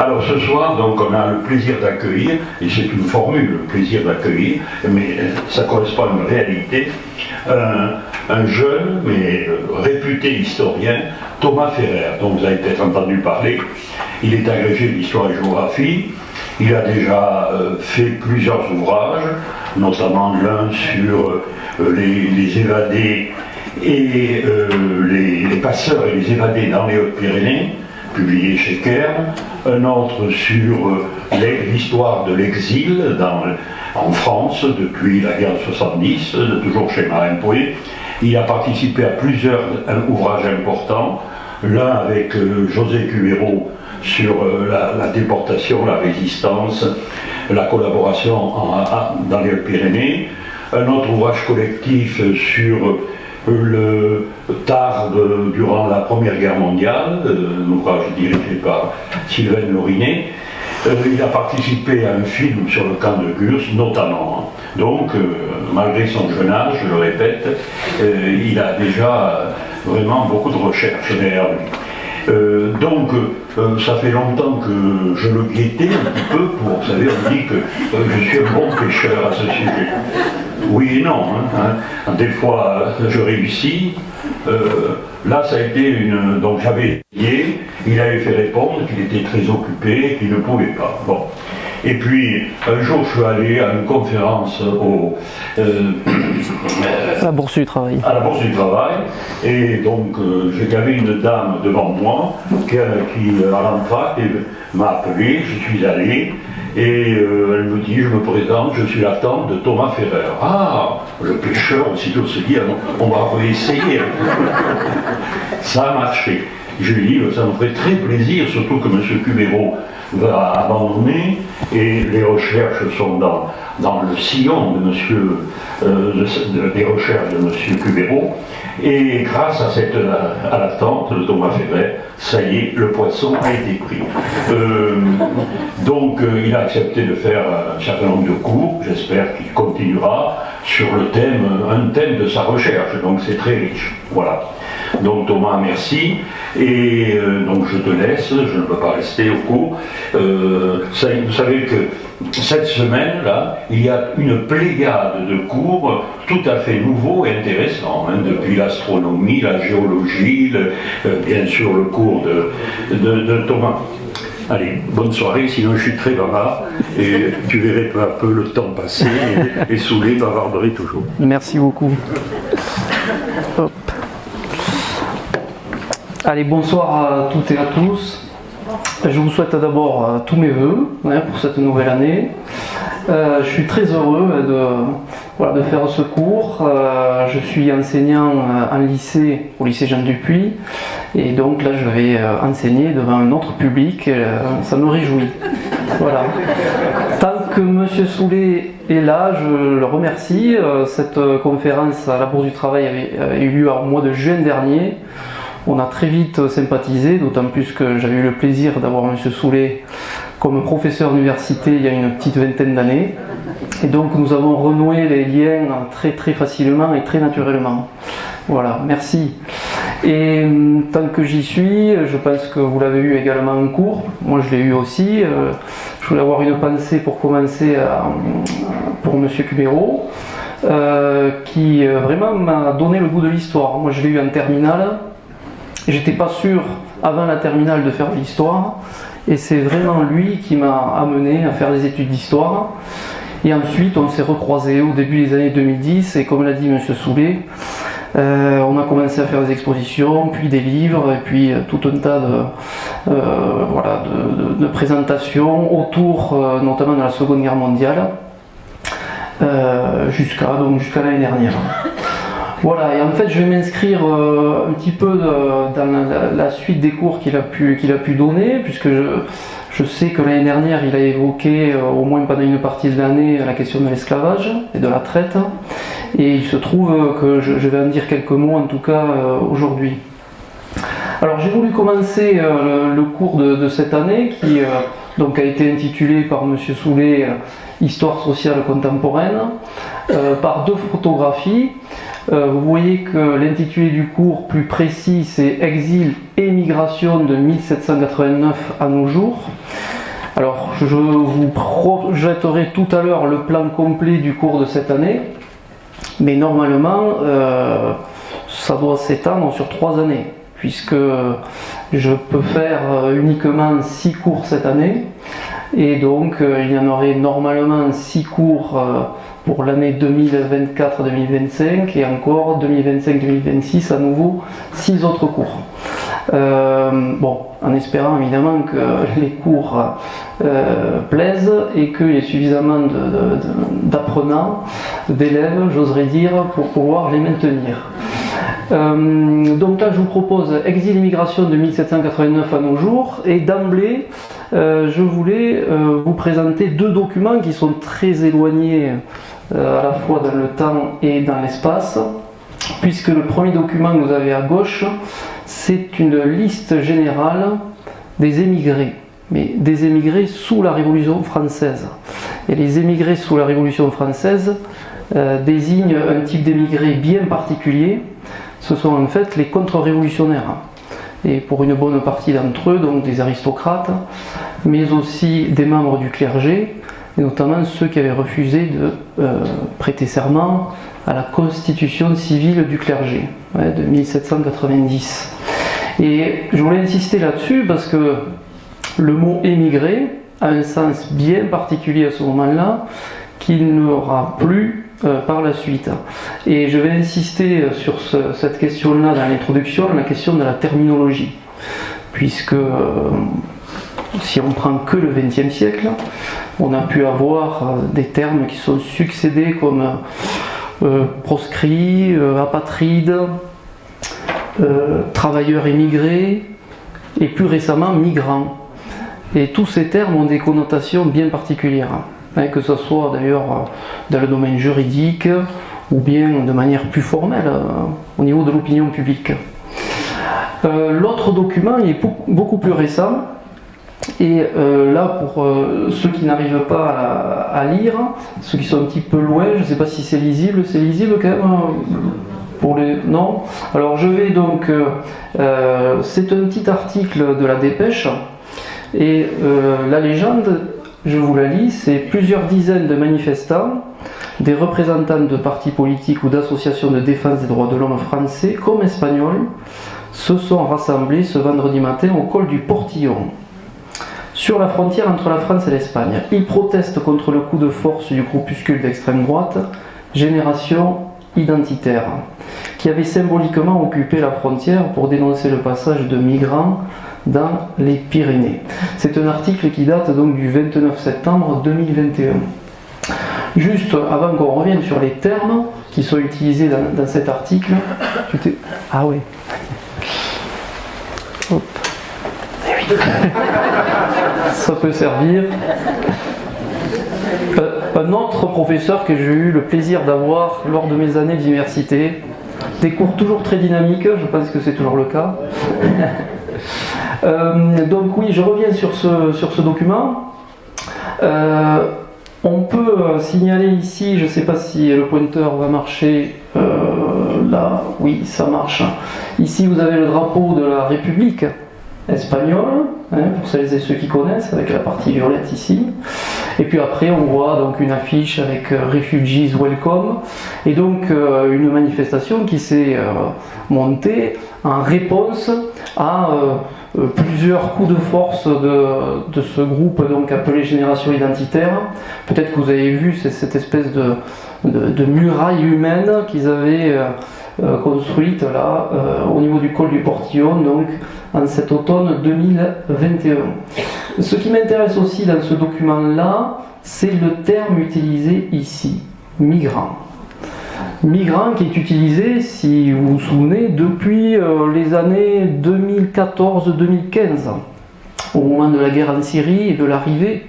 Alors ce soir, donc, on a le plaisir d'accueillir, et c'est une formule, le plaisir d'accueillir, mais ça correspond à une réalité, un jeune mais réputé historien, Thomas Ferrer, dont vous avez peut-être entendu parler. Il est agrégé d'histoire et géographie, il a déjà fait plusieurs ouvrages, notamment l'un sur les évadés et les passeurs et les évadés dans les Hautes-Pyrénées, publié chez Kern, un autre sur l'histoire de l'exil en France depuis la guerre de 70, toujours chez Marin Pouet. Il a participé à plusieurs ouvrages importants, l'un avec José Cubero sur la déportation, la résistance, la collaboration dans les Pyrénées, un autre ouvrage collectif sur le Tarbes durant la Première Guerre mondiale, un ouvrage dirigé par Sylvain Lorinet. Il a participé à un film sur le camp de Gurs, notamment. Donc, malgré son jeune âge, je le répète, il a déjà vraiment beaucoup de recherches derrière lui. Donc, ça fait longtemps que je le guettais un petit peu pour, vous savez, on dit que je suis un bon pêcheur à ce sujet. Oui et non, hein. Des fois je réussis. Là ça a été une... Donc j'avais essayé, il avait fait répondre qu'il était très occupé, qu'il ne pouvait pas. Bon. Et puis un jour je suis allé à une conférence à la Bourse du Travail. À la Bourse du Travail, et donc j'avais une dame devant moi qui à l'entracte m'a appelé, je suis allé. Et elle me dit, je me présente, je suis la tante de Thomas Ferrer. Ah, le pêcheur, aussitôt se dit, on va réessayer. Ça a marché. Je lui dis, ça me ferait très plaisir, surtout que M. Cubero va abandonner, et les recherches sont dans le sillon des recherches de M. Cubero. Et grâce à la tante de Thomas Ferrer, ça y est, le poisson a été pris. Donc il a accepté de faire un certain nombre de cours, j'espère qu'il continuera sur un thème de sa recherche, donc c'est très riche. Voilà. Donc Thomas, merci, et donc je te laisse, je ne peux pas rester au cours. Vous savez que cette semaine-là, il y a une pléiade de cours tout à fait nouveaux et intéressants, depuis l'astronomie, la géologie, bien sûr le cours de Thomas. Allez, bonne soirée, sinon je suis très bavard, et tu verrais peu à peu le temps passer, et saoulé, bavarderai toujours. Merci beaucoup. Hop. Allez, bonsoir à toutes et à tous. Je vous souhaite d'abord tous mes voeux pour cette nouvelle année. Je suis très heureux de faire ce cours. Je suis enseignant en lycée, au lycée Jean Dupuis, et donc là je vais enseigner devant un autre public. Ça me réjouit. Voilà. Tant que M. Soulet est là, je le remercie. Cette conférence à la Bourse du Travail avait eu lieu au mois de juin dernier. On a très vite sympathisé, d'autant plus que j'avais eu le plaisir d'avoir M. Soulet comme professeur d'université il y a une petite vingtaine d'années. Et donc nous avons renoué les liens très très facilement et très naturellement. Voilà, merci. Et tant que j'y suis, je pense que vous l'avez eu également en cours, moi je l'ai eu aussi. Je voulais avoir une pensée pour commencer pour M. Cubero, qui vraiment m'a donné le goût de l'histoire. Moi je l'ai eu en terminale. J'étais pas sûr avant la terminale de faire de l'histoire, et c'est vraiment lui qui m'a amené à faire des études d'histoire. Et ensuite on s'est recroisés au début des années 2010, et comme l'a dit M. Soulet, on a commencé à faire des expositions, puis des livres, et puis tout un tas de présentations autour notamment de la Seconde Guerre mondiale, jusqu'à l'année dernière. Voilà, et en fait je vais m'inscrire un petit peu dans la suite des cours qu'il a pu donner, puisque je sais que l'année dernière il a évoqué, au moins pendant une partie de l'année, la question de l'esclavage et de la traite, et il se trouve que je vais en dire quelques mots en tout cas aujourd'hui. Alors j'ai voulu commencer le cours de cette année qui donc a été intitulé par M. Soulet Histoire sociale contemporaine, par deux photographies. Vous voyez que l'intitulé du cours plus précis, c'est Exil et migration de 1789 à nos jours. Alors, je vous projetterai tout à l'heure le plan complet du cours de cette année, mais normalement, ça doit s'étendre sur 3 années, puisque je peux faire uniquement 6 cours cette année, et donc il y en aurait normalement 6 cours pour l'année 2024-2025, et encore 2025-2026 à nouveau 6 autres cours. Bon, en espérant évidemment que les cours plaisent et qu'il y ait suffisamment d'apprenants, d'élèves, j'oserais dire, pour pouvoir les maintenir. Donc là je vous propose Exil et migration de 1789 à nos jours, et d'emblée je voulais vous présenter 2 documents qui sont très éloignés à la fois dans le temps et dans l'espace, puisque le premier document que vous avez à gauche, c'est une liste générale des émigrés, mais des émigrés sous la Révolution française. Et les émigrés sous la Révolution française désignent un type d'émigrés bien particulier. Ce sont en fait les contre-révolutionnaires. Et pour une bonne partie d'entre eux, donc des aristocrates, mais aussi des membres du clergé, et notamment ceux qui avaient refusé de prêter serment à la constitution civile du clergé de 1790. Et je voulais insister là-dessus parce que le mot émigré a un sens bien particulier à ce moment-là, qu'il n'aura plus par la suite. Et je vais insister sur cette question-là dans l'introduction, la question de la terminologie, puisque si on prend que le XXe siècle, on a pu avoir des termes qui sont succédés comme proscrits, apatrides, travailleurs émigrés et plus récemment migrants. Et tous ces termes ont des connotations bien particulières, que ce soit d'ailleurs dans le domaine juridique ou bien de manière plus formelle au niveau de l'opinion publique. L'autre document il est beaucoup plus récent, et là pour ceux qui n'arrivent pas à lire, ceux qui sont un petit peu loin, je ne sais pas si c'est lisible quand même pour les... Non. Alors je vais donc... c'est un petit article de la Dépêche, et la légende, je vous la lis, c'est plusieurs dizaines de manifestants, des représentants de partis politiques ou d'associations de défense des droits de l'homme français comme espagnols, se sont rassemblés ce vendredi matin au col du Portillon, sur la frontière entre la France et l'Espagne. Ils protestent contre le coup de force du groupuscule d'extrême droite, Génération Identitaire, qui avait symboliquement occupé la frontière pour dénoncer le passage de migrants dans les Pyrénées. C'est un article qui date donc du 29 septembre 2021. Juste avant qu'on revienne sur les termes qui sont utilisés dans cet article, ah oui. Hop. Eh oui. Ça peut servir. Un autre professeur que j'ai eu le plaisir d'avoir lors de mes années d'université, des cours toujours très dynamiques, je pense que c'est toujours le cas. Donc oui, je reviens sur ce document. On peut signaler ici, je ne sais pas si le pointeur va marcher, là, oui, ça marche. Ici, vous avez le drapeau de la République espagnole, pour celles et ceux qui connaissent, avec la partie violette ici. Et puis après, on voit donc une affiche avec Refugees Welcome, et donc une manifestation qui s'est montée en réponse à plusieurs coups de force de ce groupe donc appelé Génération Identitaire. Peut-être que vous avez vu cette espèce de muraille humaine qu'ils avaient construite là au niveau du col du Portillon, donc en cet automne 2021. Ce qui m'intéresse aussi dans ce document-là, c'est le terme utilisé ici, migrant. Migrant qui est utilisé, si vous vous souvenez, depuis les années 2014-2015, au moment de la guerre en Syrie et de l'arrivée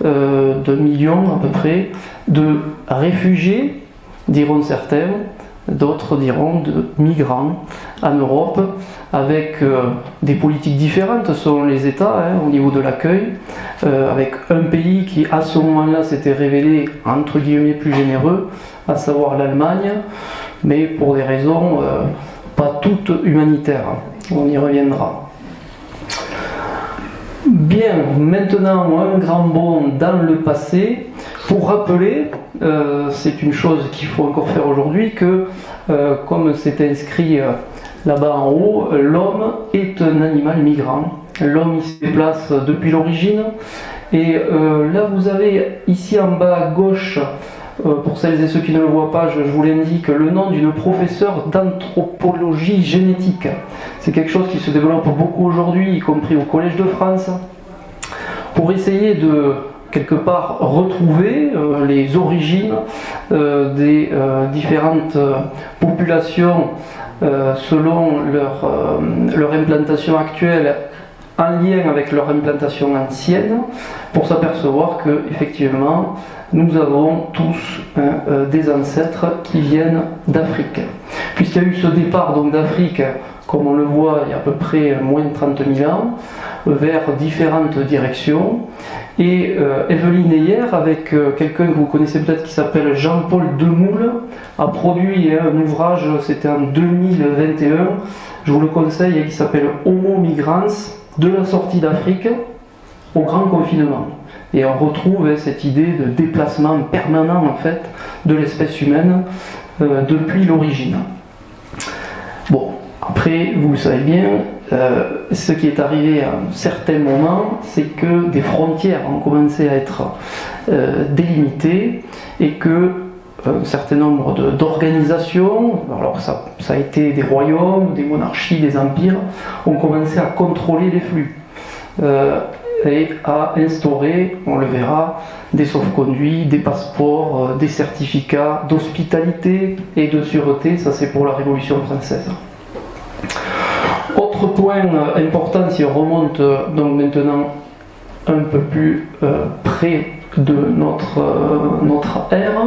de millions à peu près de réfugiés, diront certains, d'autres diront de migrants en Europe, avec des politiques différentes selon les États au niveau de l'accueil, avec un pays qui à ce moment-là s'était révélé entre guillemets plus généreux, à savoir l'Allemagne, mais pour des raisons pas toutes humanitaires. On y reviendra. Bien, maintenant un grand bond dans le passé pour rappeler, c'est une chose qu'il faut encore faire aujourd'hui, que comme c'est inscrit là-bas en haut, l'homme est un animal migrant. L'homme il se déplace depuis l'origine. Et là vous avez ici en bas à gauche, pour celles et ceux qui ne le voient pas, je vous l'indique, le nom d'une professeure d'anthropologie génétique. C'est quelque chose qui se développe beaucoup aujourd'hui, y compris au Collège de France, pour essayer de quelque part retrouver les origines des différentes populations selon leur implantation actuelle en lien avec leur implantation ancienne, pour s'apercevoir que effectivement nous avons tous des ancêtres qui viennent d'Afrique. Puisqu'il y a eu ce départ donc d'Afrique, comme on le voit il y a à peu près moins de 30 000 ans, vers différentes directions. Et Evelyne Heyer, avec quelqu'un que vous connaissez peut-être qui s'appelle Jean-Paul Demoule, a produit un ouvrage, c'était en 2021, je vous le conseille, qui s'appelle Homo Migrans, de la sortie d'Afrique au grand confinement. Et on retrouve cette idée de déplacement permanent en fait de l'espèce humaine depuis l'origine. Bon, après, vous le savez bien, ce qui est arrivé à un certain moment, c'est que des frontières ont commencé à être délimitées et que un certain nombre d'organisations, alors ça a été des royaumes, des monarchies, des empires, ont commencé à contrôler les flux et à instaurer, on le verra, des sauf-conduits, des passeports, des certificats d'hospitalité et de sûreté. Ça c'est pour la Révolution française. Autre point important, si on remonte donc maintenant un peu plus près de notre ère,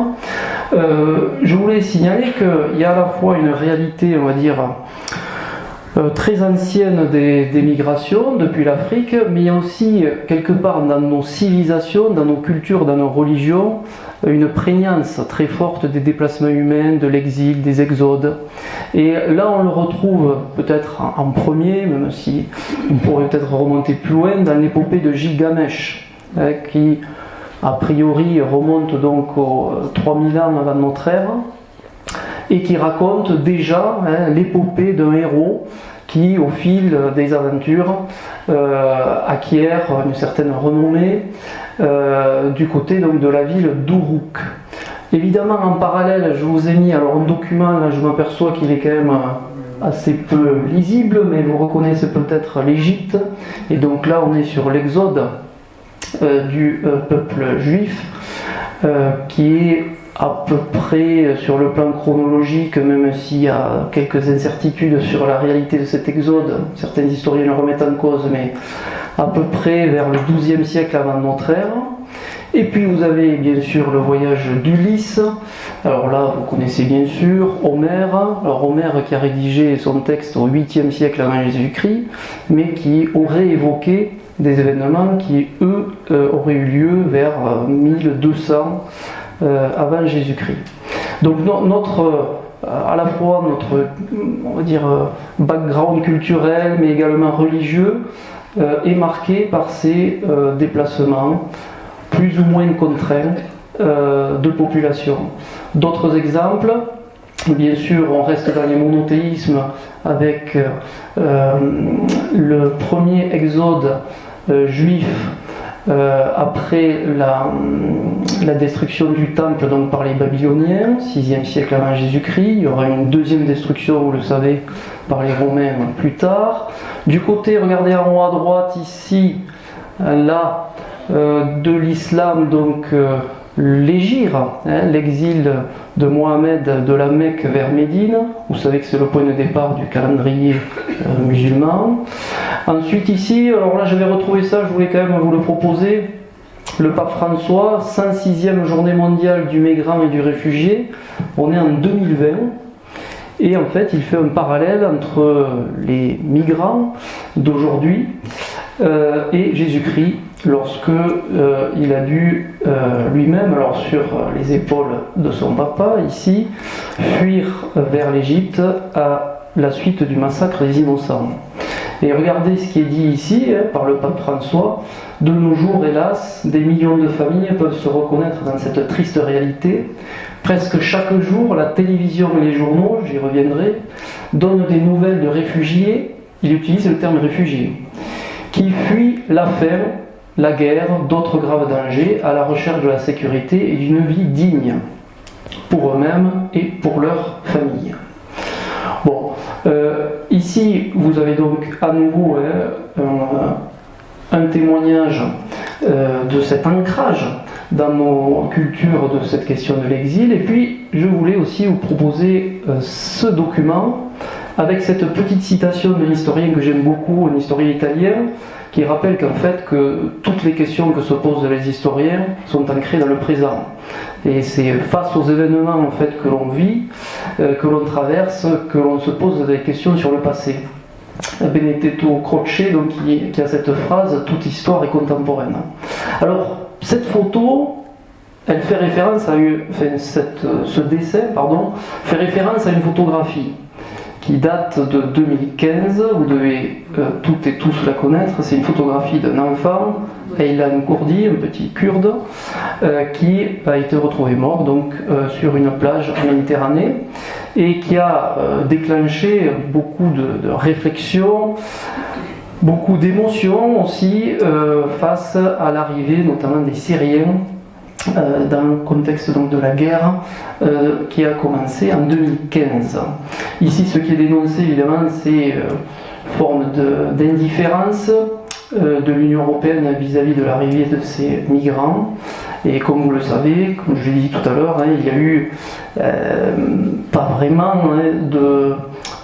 je voulais signaler qu'il y a à la fois une réalité, on va dire, très ancienne des migrations depuis l'Afrique, mais il y a aussi quelque part dans nos civilisations, dans nos cultures, dans nos religions, une prégnance très forte des déplacements humains, de l'exil, des exodes. Et là on le retrouve peut-être en premier, même si on pourrait peut-être remonter plus loin, dans l'épopée de Gilgamesh, qui a priori remonte donc aux 3000 ans avant notre ère, et qui raconte déjà l'épopée d'un héros qui, au fil des aventures, acquiert une certaine renommée du côté donc, de la ville d'Uruk. Évidemment, en parallèle, je vous ai mis alors un document, là je m'aperçois qu'il est quand même assez peu lisible, mais vous reconnaissez peut-être l'Égypte, et donc là on est sur l'exode du peuple juif, qui est à peu près sur le plan chronologique, même s'il y a quelques incertitudes sur la réalité de cet exode, certains historiens le remettent en cause, mais à peu près vers le XIIe siècle avant notre ère. Et puis vous avez bien sûr le voyage d'Ulysse. Alors là, vous connaissez bien sûr Homère. Alors Homère qui a rédigé son texte au 8e siècle avant Jésus-Christ, mais qui aurait évoqué des événements qui, eux, auraient eu lieu vers 1200 avant Jésus-Christ. Donc à la fois notre, on va dire, background culturel, mais également religieux, est marqué par ces déplacements plus ou moins contraints de population. D'autres exemples, bien sûr, on reste dans les monothéismes avec le premier exode juif après la destruction du temple donc par les Babyloniens, 6e siècle avant Jésus-Christ. Il y aura une deuxième destruction, vous le savez, par les Romains plus tard. Du côté, regardez en haut à droite ici, là, de l'islam, donc l'hégire, l'exil de Mohammed de la Mecque vers Médine. Vous savez que c'est le point de départ du calendrier musulman. Ensuite ici, alors là je vais retrouver ça, je voulais quand même vous le proposer, le pape François, 106e journée mondiale du migrant et du réfugié. On est en 2020 et en fait il fait un parallèle entre les migrants d'aujourd'hui et Jésus-Christ lorsque il a dû lui-même, alors sur les épaules de son papa ici, fuir vers l'Égypte à la suite du massacre des innocents. Et regardez ce qui est dit ici par le pape François. De nos jours, hélas, des millions de familles peuvent se reconnaître dans cette triste réalité. Presque chaque jour, la télévision et les journaux, j'y reviendrai, donnent des nouvelles de réfugiés, il utilise le terme réfugiés, qui fuient la faim, la guerre, d'autres graves dangers, à la recherche de la sécurité et d'une vie digne, pour eux-mêmes et pour leur famille. Bon, ici, vous avez donc à nouveau un témoignage de cet ancrage dans nos cultures de cette question de l'exil. Et puis, je voulais aussi vous proposer ce document avec cette petite citation d'un historien que j'aime beaucoup, un historien italien, qui rappelle qu'en fait, que toutes les questions que se posent les historiens sont ancrées dans le présent. Et c'est face aux événements en fait, que l'on vit, que l'on traverse, que l'on se pose des questions sur le passé. Benedetto Croce, donc, qui a cette phrase « Toute histoire est contemporaine ». Alors, cette photo, elle fait référence à ce dessin, fait référence à une photographie qui date de 2015, vous devez toutes et tous la connaître, c'est une photographie d'un enfant, Aylan Kurdi, un petit kurde, qui a été retrouvé mort donc, sur une plage en Méditerranée, et qui a déclenché beaucoup de réflexions, beaucoup d'émotions aussi, face à l'arrivée notamment des Syriens, dans le contexte donc, de la guerre qui a commencé en 2015. Ici, ce qui est dénoncé, évidemment, c'est forme d'indifférence de l'Union européenne vis-à-vis de l'arrivée de ces migrants. Et comme vous le savez, comme je l'ai dit tout à l'heure, il y a eu pas vraiment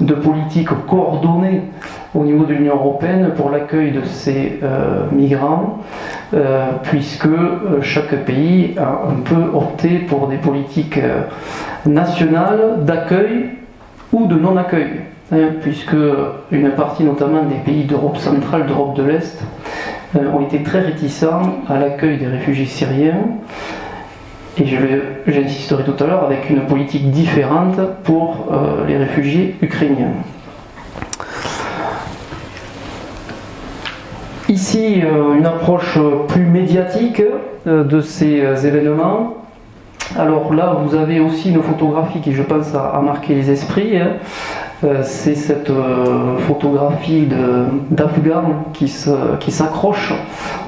de politique coordonnée au niveau de l'Union européenne pour l'accueil de ces migrants, puisque chaque pays a un peu opté pour des politiques nationales d'accueil ou de non-accueil, puisque une partie notamment des pays d'Europe centrale, d'Europe de l'Est, ont été très réticents à l'accueil des réfugiés syriens, et j'insisterai tout à l'heure avec une politique différente pour les réfugiés ukrainiens. Ici, une approche plus médiatique de ces événements. Alors là, vous avez aussi une photographie qui, je pense, a marqué les esprits. C'est cette photographie d'Afghans qui s'accrochent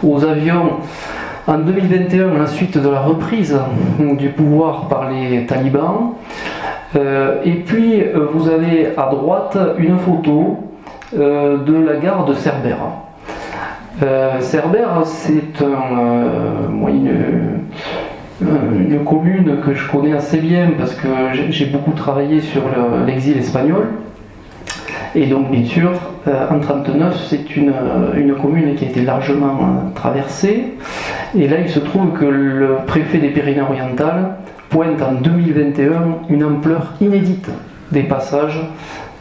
aux avions en 2021 à la suite de la reprise du pouvoir par les talibans. Et puis, vous avez à droite une photo de la gare de Cerbère. Cerbère, c'est une commune que je connais assez bien parce que j'ai beaucoup travaillé sur l'exil espagnol. Et donc, bien sûr, en 1939, c'est une commune qui a été largement traversée. Et là, il se trouve que le préfet des Pyrénées-Orientales pointe en 2021 une ampleur inédite des passages,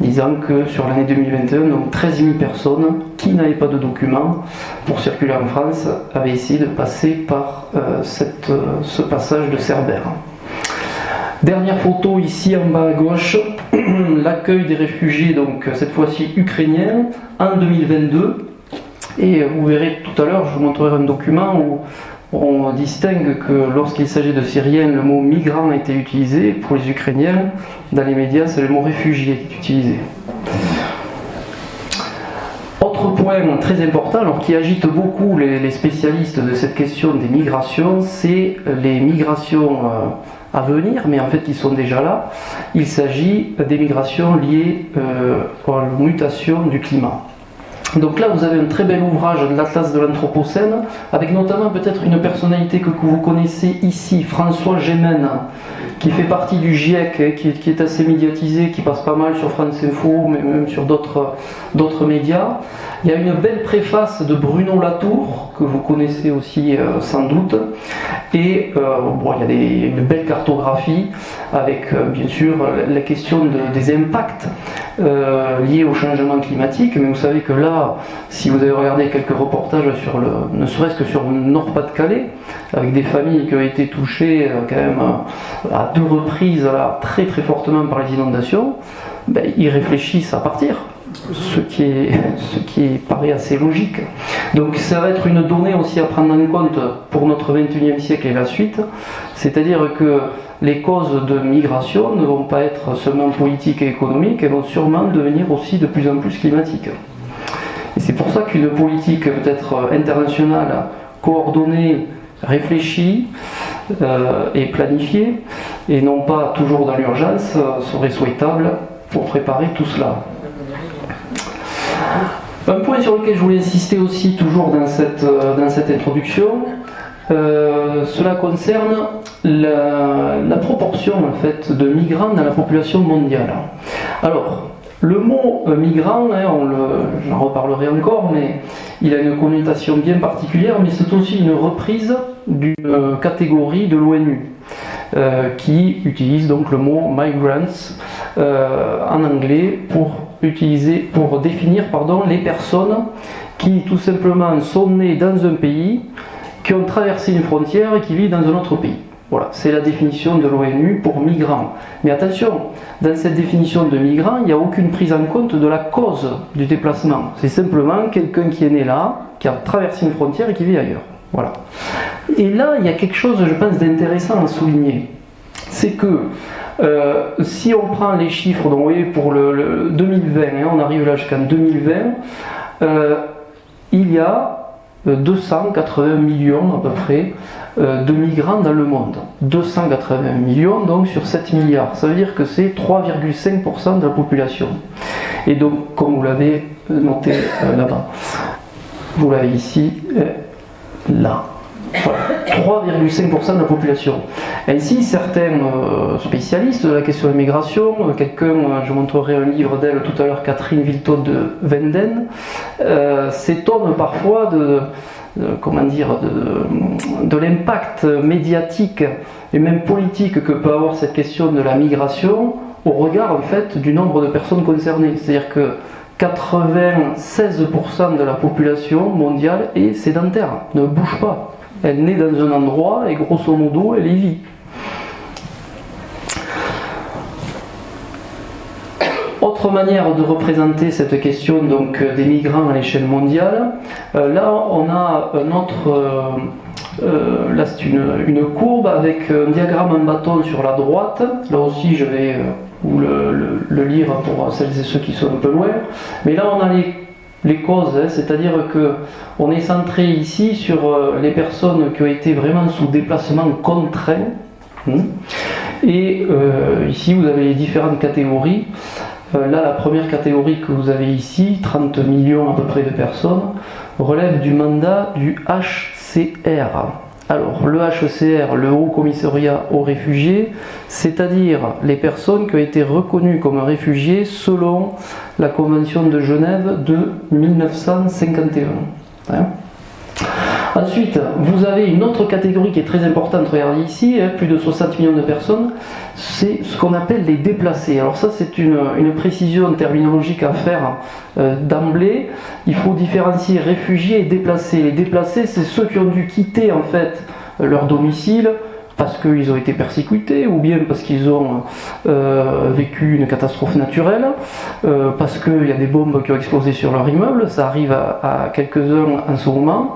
disant que sur l'année 2021, donc 13 000 personnes qui n'avaient pas de documents pour circuler en France avaient essayé de passer par ce passage de Cerbère. Dernière photo ici en bas à gauche, l'accueil des réfugiés, donc cette fois-ci ukrainiens, en 2022. Et vous verrez tout à l'heure, je vous montrerai un document où on distingue que lorsqu'il s'agit de Syriens, le mot migrant a été utilisé. Pour les Ukrainiens, dans les médias, c'est le mot réfugié qui est utilisé. Autre point très important, alors qui agite beaucoup les spécialistes de cette question des migrations, c'est les migrations à venir, mais en fait qui sont déjà là. Il s'agit des migrations liées à la mutation du climat. Donc là, vous avez un très bel ouvrage de l'Atlas de l'Anthropocène, avec notamment peut-être une personnalité que vous connaissez ici, François Gémen, qui fait partie du GIEC, qui est assez médiatisé, qui passe pas mal sur France Info, mais même sur d'autres médias. Il y a une belle préface de Bruno Latour, que vous connaissez aussi sans doute, et il y a une belle cartographie avec bien sûr la question des impacts liés au changement climatique, mais vous savez que là, déjà, si vous avez regardé quelques reportages sur ne serait-ce que sur le Nord-Pas-de-Calais, avec des familles qui ont été touchées quand même à 2 reprises là, très très fortement par les inondations, ben, ils réfléchissent à partir. Ce qui paraît assez logique. Donc ça va être une donnée aussi à prendre en compte pour notre 21e siècle et la suite, c'est-à-dire que les causes de migration ne vont pas être seulement politiques et économiques, elles vont sûrement devenir aussi de plus en plus climatiques. Et c'est pour ça qu'une politique peut-être internationale, coordonnée, réfléchie et planifiée, et non pas toujours dans l'urgence, serait souhaitable pour préparer tout cela. Un point sur lequel je voulais insister aussi, toujours dans cette introduction, cela concerne la proportion en fait, de migrants dans la population mondiale. Alors, le mot migrant, hein, j'en reparlerai encore, mais il a une connotation bien particulière, mais c'est aussi une reprise d'une catégorie de l'ONU. Qui utilise donc le mot migrants en anglais pour définir les personnes qui tout simplement sont nées dans un pays, qui ont traversé une frontière et qui vivent dans un autre pays. Voilà, c'est la définition de l'ONU pour migrants. Mais attention, dans cette définition de migrant, il n'y a aucune prise en compte de la cause du déplacement. C'est simplement quelqu'un qui est né là, qui a traversé une frontière et qui vit ailleurs. Voilà. Et là, il y a quelque chose, je pense, d'intéressant à souligner. C'est que si on prend les chiffres, donc, vous voyez, pour le 2020, hein, on arrive là jusqu'en 2020, il y a 280 millions à peu près de migrants dans le monde. 280 millions donc sur 7 milliards. Ça veut dire que c'est 3,5% de la population. Et donc, comme vous l'avez noté là-bas, vous l'avez ici, là. Voilà, 3,5% de la population. Ainsi, certains spécialistes de la question de l'immigration, je montrerai un livre d'elle tout à l'heure, Catherine Viltot de Venden, s'étonnent parfois de l'impact médiatique et même politique que peut avoir cette question de la migration au regard en fait du nombre de personnes concernées. C'est-à-dire que 96% de la population mondiale est sédentaire, ne bouge pas. Elle naît dans un endroit et grosso modo elle y vit. Autre manière de représenter cette question donc, des migrants à l'échelle mondiale, là on a un autre, là c'est une courbe avec un diagramme en bâton sur la droite. Là aussi je vais vous le lire pour celles et ceux qui sont un peu loin. Mais là on a les causes, hein, c'est-à-dire qu'on est centré ici sur les personnes qui ont été vraiment sous déplacement contraint. Et ici vous avez les différentes catégories. Là, la première catégorie que vous avez ici, 30 millions à peu près de personnes, relève du mandat du HCR. Alors, le HCR, le Haut Commissariat aux réfugiés, c'est-à-dire les personnes qui ont été reconnues comme réfugiés selon la Convention de Genève de 1951. Hein. Ensuite, vous avez une autre catégorie qui est très importante, regardez ici, hein, plus de 60 millions de personnes, c'est ce qu'on appelle les déplacés. Alors ça c'est une précision terminologique à faire d'emblée, il faut différencier réfugiés et déplacés. Les déplacés c'est ceux qui ont dû quitter en fait leur domicile, parce qu'ils ont été persécutés ou bien parce qu'ils ont vécu une catastrophe naturelle, parce qu'il y a des bombes qui ont explosé sur leur immeuble, ça arrive à quelques-uns en ce moment,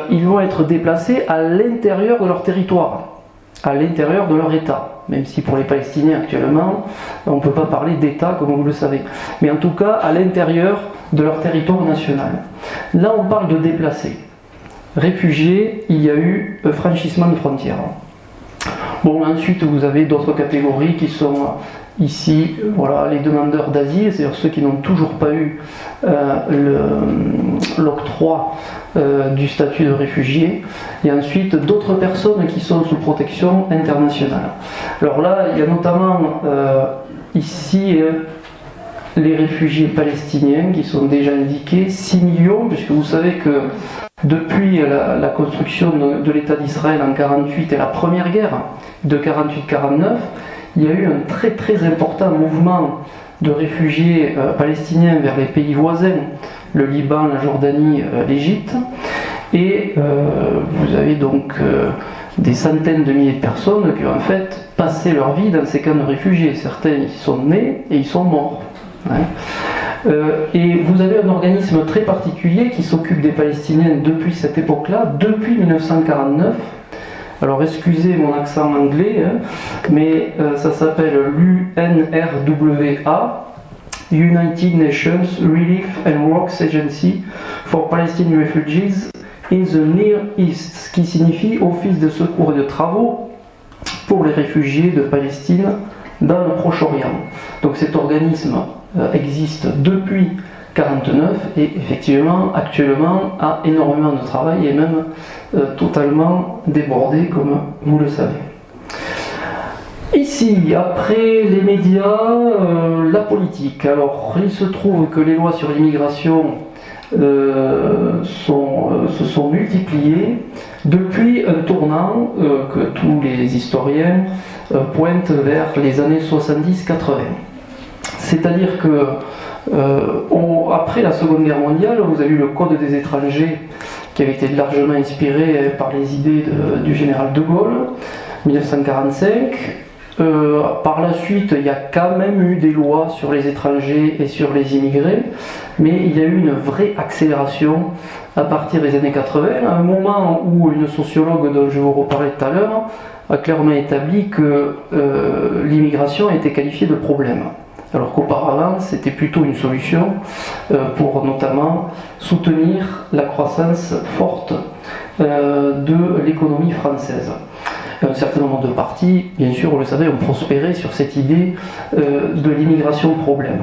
ils vont être déplacés à l'intérieur de leur territoire, à l'intérieur de leur État, même si pour les Palestiniens actuellement, on ne peut pas parler d'État comme vous le savez, mais en tout cas à l'intérieur de leur territoire national. Là on parle de déplacés. Réfugiés, il y a eu franchissement de frontières. Bon, ensuite vous avez d'autres catégories qui sont ici, voilà, les demandeurs d'asile, c'est-à-dire ceux qui n'ont toujours pas eu l'octroi du statut de réfugié, et ensuite d'autres personnes qui sont sous protection internationale. Alors là, il y a notamment ici les réfugiés palestiniens qui sont déjà indiqués, 6 millions, puisque vous savez que depuis la construction de l'État d'Israël en 1948 et la première guerre de 1948-1949, il y a eu un très très important mouvement de réfugiés palestiniens vers les pays voisins, le Liban, la Jordanie, l'Égypte. Et vous avez donc des centaines de milliers de personnes qui ont en fait passé leur vie dans ces camps de réfugiés. Certains y sont nés et ils sont morts. Hein. Et vous avez un organisme très particulier qui s'occupe des Palestiniens depuis cette époque-là, depuis 1949. Alors excusez mon accent anglais, hein, mais ça s'appelle l'UNRWA, United Nations Relief and Works Agency for Palestinian Refugees in the Near East, ce qui signifie Office de secours et de travaux pour les réfugiés de Palestine dans le Proche-Orient. Donc cet organisme existe depuis 1949 et effectivement actuellement a énormément de travail et même totalement débordé comme vous le savez. Ici, après les médias, la politique. Alors il se trouve que les lois sur l'immigration se sont multipliées depuis un tournant que tous les historiens pointent vers les années 70-80. C'est-à-dire que après la Seconde Guerre mondiale, vous avez eu le Code des étrangers qui avait été largement inspiré par les idées du général de Gaulle, 1945. Par la suite, il y a quand même eu des lois sur les étrangers et sur les immigrés, mais il y a eu une vraie accélération à partir des années 80, à un moment où une sociologue dont je vous reparlais tout à l'heure a clairement établi que l'immigration a été qualifiée de problème, alors qu'auparavant c'était plutôt une solution pour notamment soutenir la croissance forte de l'économie française. Un certain nombre de partis, bien sûr, vous le savez, ont prospéré sur cette idée de l'immigration problème.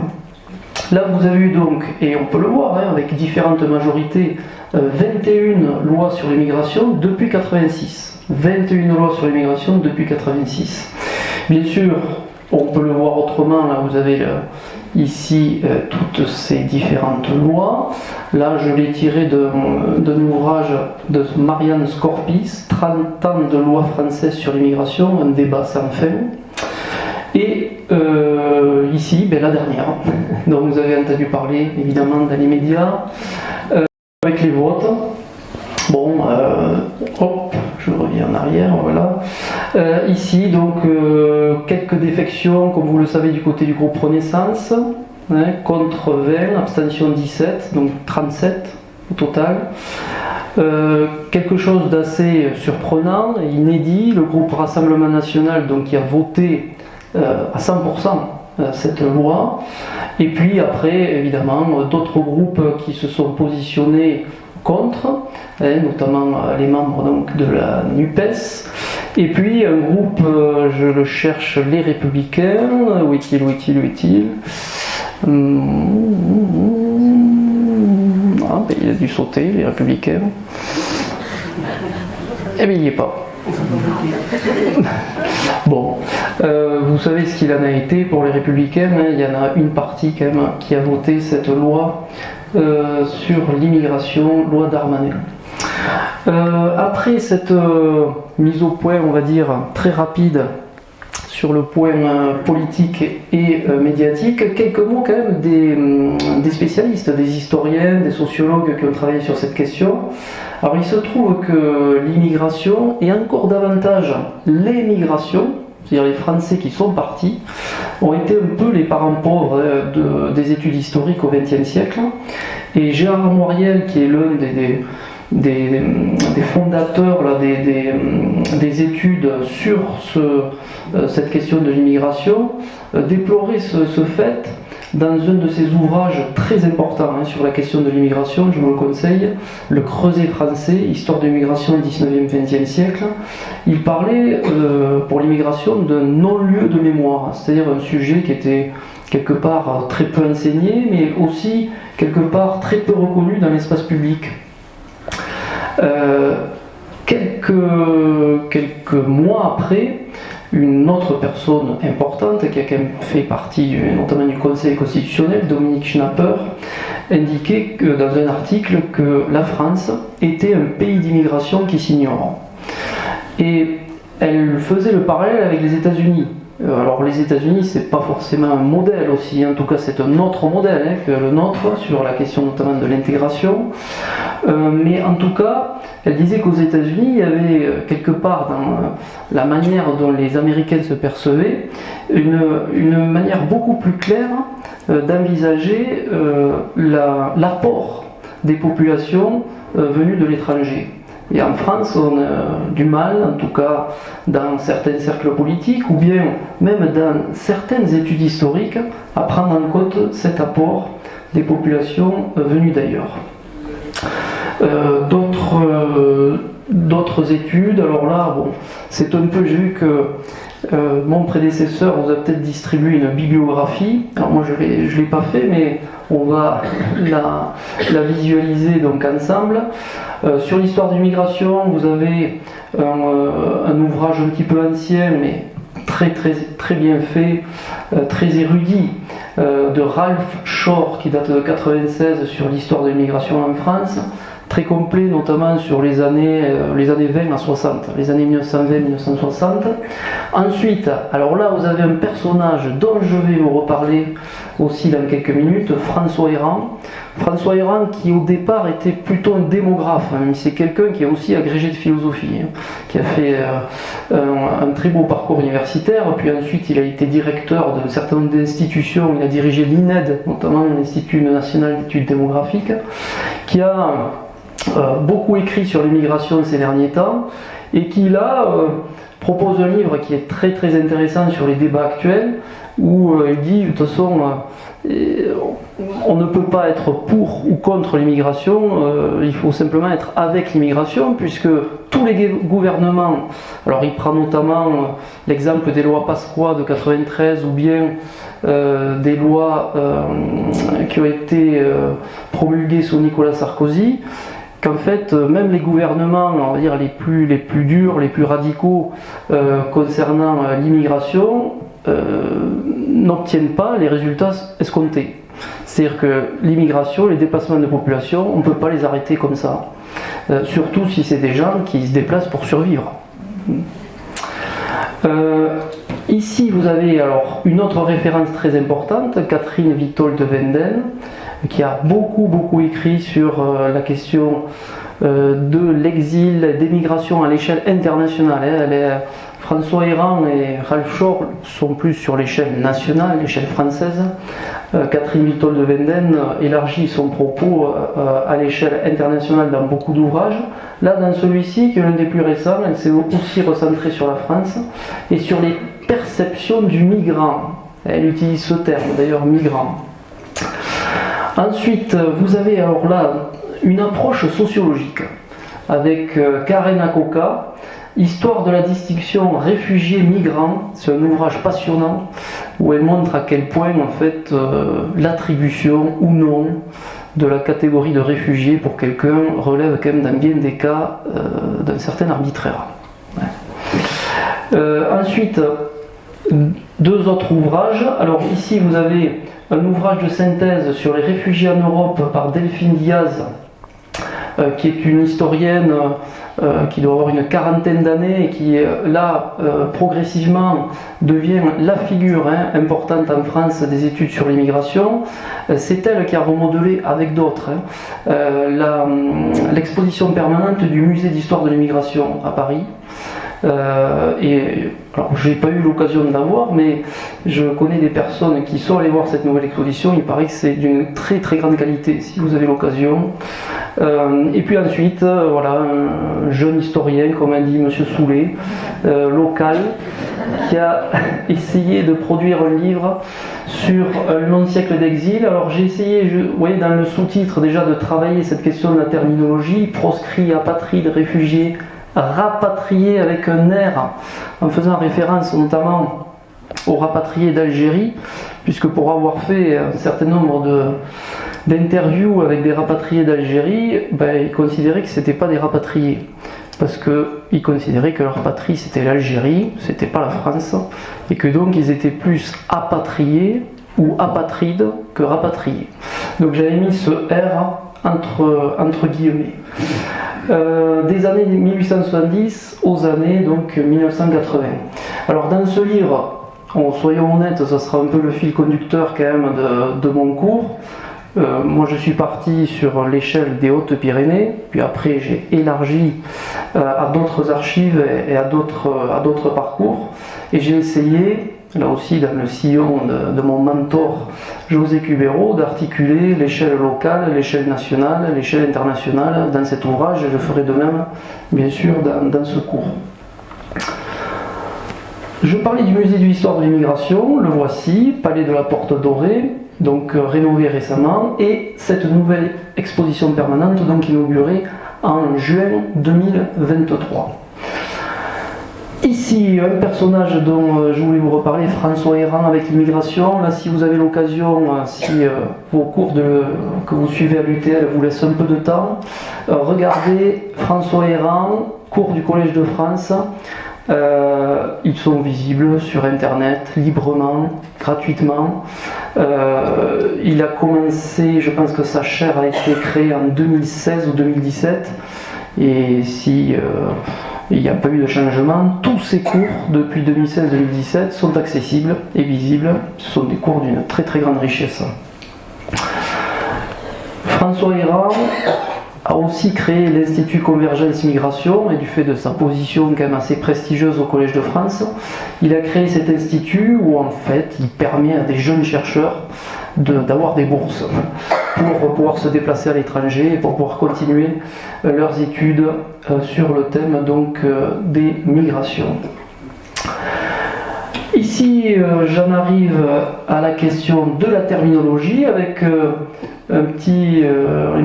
Là, vous avez eu donc, et on peut le voir, hein, avec différentes majorités, 21 lois sur l'immigration depuis 86. 21 lois sur l'immigration depuis 86. Bien sûr, on peut le voir autrement, là vous avez ici toutes ces différentes lois. Là je l'ai tiré d'un ouvrage de Marianne Scorpis, 30 ans de loi française sur l'immigration, un débat sans fin. Et ici, la dernière, dont vous avez entendu parler évidemment dans les médias, avec les votes. Bon, hop, je reviens en arrière, voilà. Ici, donc, quelques défections, comme vous le savez, du côté du groupe Renaissance, hein, contre 20, abstention 17, donc 37 au total. Quelque chose d'assez surprenant et inédit, le groupe Rassemblement National, donc, qui a voté à 100% cette loi. Et puis après, évidemment, d'autres groupes qui se sont positionnés contre, notamment les membres donc, de la NUPES, et puis un groupe, je le cherche, les Républicains, où est-il il a dû sauter, les Républicains. Eh bien il n'y est pas. Bon, vous savez ce qu'il en a été pour les Républicains, hein, il y en a une partie quand même qui a voté cette loi sur l'immigration, loi Darmanin. Après cette mise au point, on va dire, très rapide sur le point politique et médiatique, quelques mots quand même des spécialistes, des historiens, des sociologues qui ont travaillé sur cette question. Alors il se trouve que l'immigration et encore davantage l'émigration, c'est-à-dire les Français qui sont partis, ont été un peu les parents pauvres des études historiques au XXe siècle. Et Gérard Moriel, qui est l'un des fondateurs là, des études sur cette question de l'immigration, déplorait ce fait dans un de ses ouvrages très importants sur la question de l'immigration, je vous le conseille, Le Creuset français, Histoire de l'immigration au 19e-20e siècle. Il parlait pour l'immigration d'un non-lieu de mémoire, c'est-à-dire un sujet qui était quelque part très peu enseigné, mais aussi quelque part très peu reconnu dans l'espace public. Quelques mois après, une autre personne importante qui a quand même fait partie notamment du Conseil constitutionnel, Dominique Schnapper, indiquait dans un article que la France était un pays d'immigration qui s'ignore. Et elle faisait le parallèle avec les États-Unis, Alors les États-Unis, c'est pas forcément un modèle aussi, en tout cas c'est un autre modèle que le nôtre sur la question notamment de l'intégration. Mais en tout cas, elle disait qu'aux États-Unis, il y avait quelque part dans la manière dont les Américains se percevaient, une manière beaucoup plus claire d'envisager l'apport des populations venues de l'étranger. Et en France, on a du mal, en tout cas dans certains cercles politiques, ou bien même dans certaines études historiques, à prendre en compte cet apport des populations venues d'ailleurs. D'autres études, alors là, bon, c'est un peu, j'ai vu que mon prédécesseur vous a peut-être distribué une bibliographie, alors moi je l'ai pas fait, mais on va la visualiser donc ensemble. Sur l'histoire de l'immigration, vous avez un ouvrage un petit peu ancien, mais très bien fait, très érudit, de Ralph Shore, qui date de 1996 sur l'histoire de l'immigration en France, très complet, notamment sur les années 20 à 60, les années 1920-1960. Ensuite, alors là, vous avez un personnage dont je vais vous reparler aussi dans quelques minutes, François Héran. François Héran, qui au départ était plutôt un démographe, hein, c'est quelqu'un qui est aussi agrégé de philosophie, hein, qui a fait un très beau parcours universitaire, puis ensuite il a été directeur d'un certain nombre d'institutions, il a dirigé l'INED, notamment l'Institut national d'études démographiques, qui a beaucoup écrit sur l'immigration ces derniers temps, et qui là propose un livre qui est très intéressant sur les débats actuels, où il dit de toute façon on ne peut pas être pour ou contre l'immigration, il faut simplement être avec l'immigration, puisque tous les gouvernements, alors il prend notamment l'exemple des lois Pasqua de 93 ou bien des lois qui ont été promulguées sous Nicolas Sarkozy, qu'en fait même les gouvernements, on va dire les plus durs, les plus radicaux concernant l'immigration n'obtiennent pas les résultats escomptés. C'est-à-dire que l'immigration, les déplacements de population, on ne peut pas les arrêter comme ça. Surtout si c'est des gens qui se déplacent pour survivre. Ici, vous avez alors une autre référence très importante, Catherine Witold Wenden, qui a beaucoup écrit sur la question de l'exil, des migrations à l'échelle internationale. François Héran et Ralph Shore sont plus sur l'échelle nationale, l'échelle française. Catherine Witold Wenden élargit son propos à l'échelle internationale dans beaucoup d'ouvrages. Là, dans celui-ci, qui est l'un des plus récents, elle s'est aussi recentrée sur la France et sur les perceptions du migrant. Elle utilise ce terme, d'ailleurs, migrant. Ensuite, vous avez alors là une approche sociologique avec Karen Akoka, Histoire de la distinction réfugiés-migrants. C'est un ouvrage passionnant où elle montre à quel point en fait l'attribution ou non de la catégorie de réfugiés pour quelqu'un relève quand même dans bien des cas d'un certain arbitraire. Ouais. Ensuite, deux autres ouvrages. Alors ici vous avez un ouvrage de synthèse sur les réfugiés en Europe par Delphine Diaz, qui est une historienne qui doit avoir une quarantaine d'années et qui là progressivement devient la figure importante en France des études sur l'immigration. C'est elle qui a remodelé avec d'autres l'exposition permanente du musée d'histoire de l'immigration à Paris. Et alors j'ai pas eu l'occasion de la voir, mais je connais des personnes qui sont allées voir cette nouvelle exposition. Il paraît que c'est d'une très grande qualité si vous avez l'occasion. Et puis ensuite, voilà, un jeune historien, comme a dit M. Soulet, local, qui a essayé de produire un livre sur un long siècle d'exil. Alors j'ai essayé, vous voyez dans le sous-titre déjà, de travailler cette question de la terminologie, proscrit, apatride, réfugié, rapatrié avec un R, en faisant référence notamment aux rapatriés d'Algérie, puisque pour avoir fait un certain nombre d'interviews avec des rapatriés d'Algérie, ils considéraient que ce n'étaient pas des rapatriés, parce qu'ils considéraient que leur patrie c'était l'Algérie, c'était pas la France, et que donc ils étaient plus apatriés ou apatrides que rapatriés. Donc j'avais mis ce R entre guillemets. Des années 1870 aux années donc 1980. Alors dans ce livre, soyons honnêtes, ça sera un peu le fil conducteur quand même de mon cours. Moi je suis parti sur l'échelle des Hautes-Pyrénées, puis après j'ai élargi à d'autres archives et à d'autres parcours, et j'ai essayé, là aussi dans le sillon de mon mentor José Cubero, d'articuler l'échelle locale, l'échelle nationale, l'échelle internationale dans cet ouvrage, et je ferai de même bien sûr dans ce cours. Je parlais du musée de l'histoire de l'immigration, le voici, Palais de la Porte Dorée, donc rénové récemment, et cette nouvelle exposition permanente donc inaugurée en juin 2023. Ici, un personnage dont je voulais vous reparler, François Héran avec l'immigration. Là, si vous avez l'occasion, si vos cours que vous suivez à l'UTL vous laissent un peu de temps, regardez François Héran, cours du Collège de France. Ils sont visibles sur internet librement, gratuitement. Il a commencé, je pense que sa chaire a été créée en 2016 ou 2017, et si il n'y a pas eu de changement, tous ces cours depuis 2016-2017 sont accessibles et visibles. Ce sont des cours d'une très très grande richesse. François Héran a aussi créé l'Institut Convergence Migration, et du fait de sa position quand même assez prestigieuse au Collège de France, il a créé cet institut où en fait il permet à des jeunes chercheurs d'avoir des bourses pour pouvoir se déplacer à l'étranger et pour pouvoir continuer leurs études sur le thème donc des migrations. Ici, j'en arrive à la question de la terminologie avec une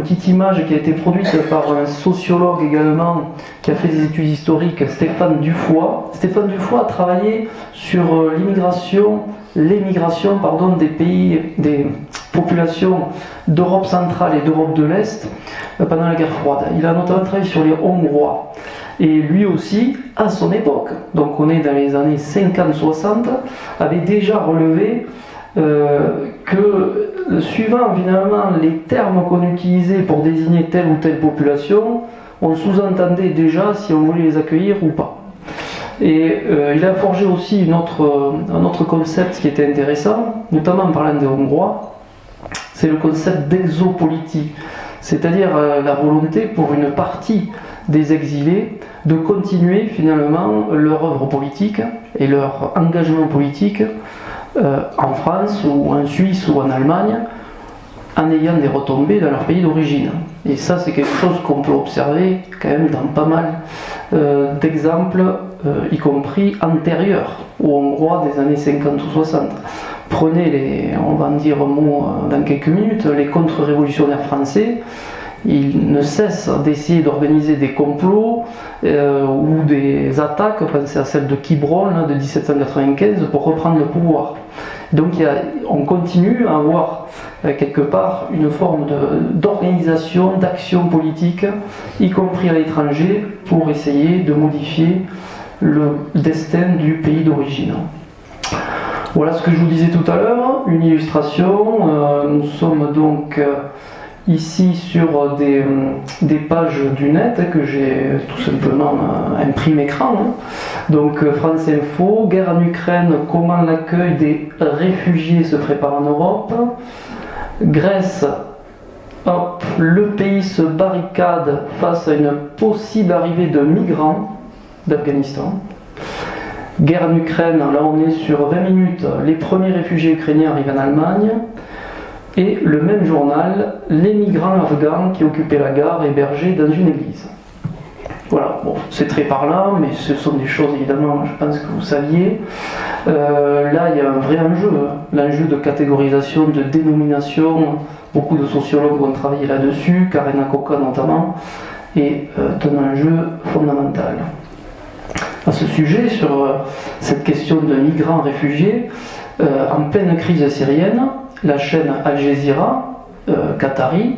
petite image qui a été produite par un sociologue également qui a fait des études historiques, Stéphane Dufoy. Stéphane Dufoy a travaillé sur l'émigration des pays, des populations d'Europe centrale et d'Europe de l'Est pendant la guerre froide. Il a notamment travaillé sur les Hongrois. Et lui aussi, à son époque, donc on est dans les années 50-60, avait déjà relevé que suivant finalement les termes qu'on utilisait pour désigner telle ou telle population, on sous-entendait déjà si on voulait les accueillir ou pas. Et il a forgé aussi un autre concept qui était intéressant, notamment en parlant des Hongrois, c'est le concept d'exopolitie, c'est-à-dire la volonté pour une partie des exilés de continuer finalement leur œuvre politique et leur engagement politique en France ou en Suisse ou en Allemagne, en ayant des retombées dans leur pays d'origine. Et ça, c'est quelque chose qu'on peut observer quand même dans pas mal d'exemples, y compris antérieurs aux Hongrois des années 50 ou 60. Prenez on va en dire un mot dans quelques minutes, les contre-révolutionnaires français. Ils ne cessent d'essayer d'organiser des complots ou des attaques, pensez à celle de Quiberon de 1795, pour reprendre le pouvoir. Donc on continue à avoir quelque part une forme d'organisation, d'action politique, y compris à l'étranger, pour essayer de modifier le destin du pays d'origine. Voilà ce que je vous disais tout à l'heure, une illustration. Nous sommes donc ici sur des pages du net que j'ai tout simplement imprimé écran. Donc France Info, guerre en Ukraine, comment l'accueil des réfugiés se prépare en Europe. Grèce, hop, le pays se barricade face à une possible arrivée de migrants d'Afghanistan. Guerre en Ukraine, là on est sur 20 minutes, les premiers réfugiés ukrainiens arrivent en Allemagne. Et le même journal, les migrants afghans qui occupaient la gare hébergés dans une église. Voilà, bon, c'est très parlant, mais ce sont des choses évidemment, je pense que vous saviez. Là, il y a un vrai enjeu, l'enjeu de catégorisation, de dénomination. Beaucoup de sociologues ont travaillé là-dessus, Karena Koka notamment, et un enjeu fondamental. À ce sujet, sur cette question de migrants réfugiés, en pleine crise syrienne, la chaîne Al Jazeera, qatari,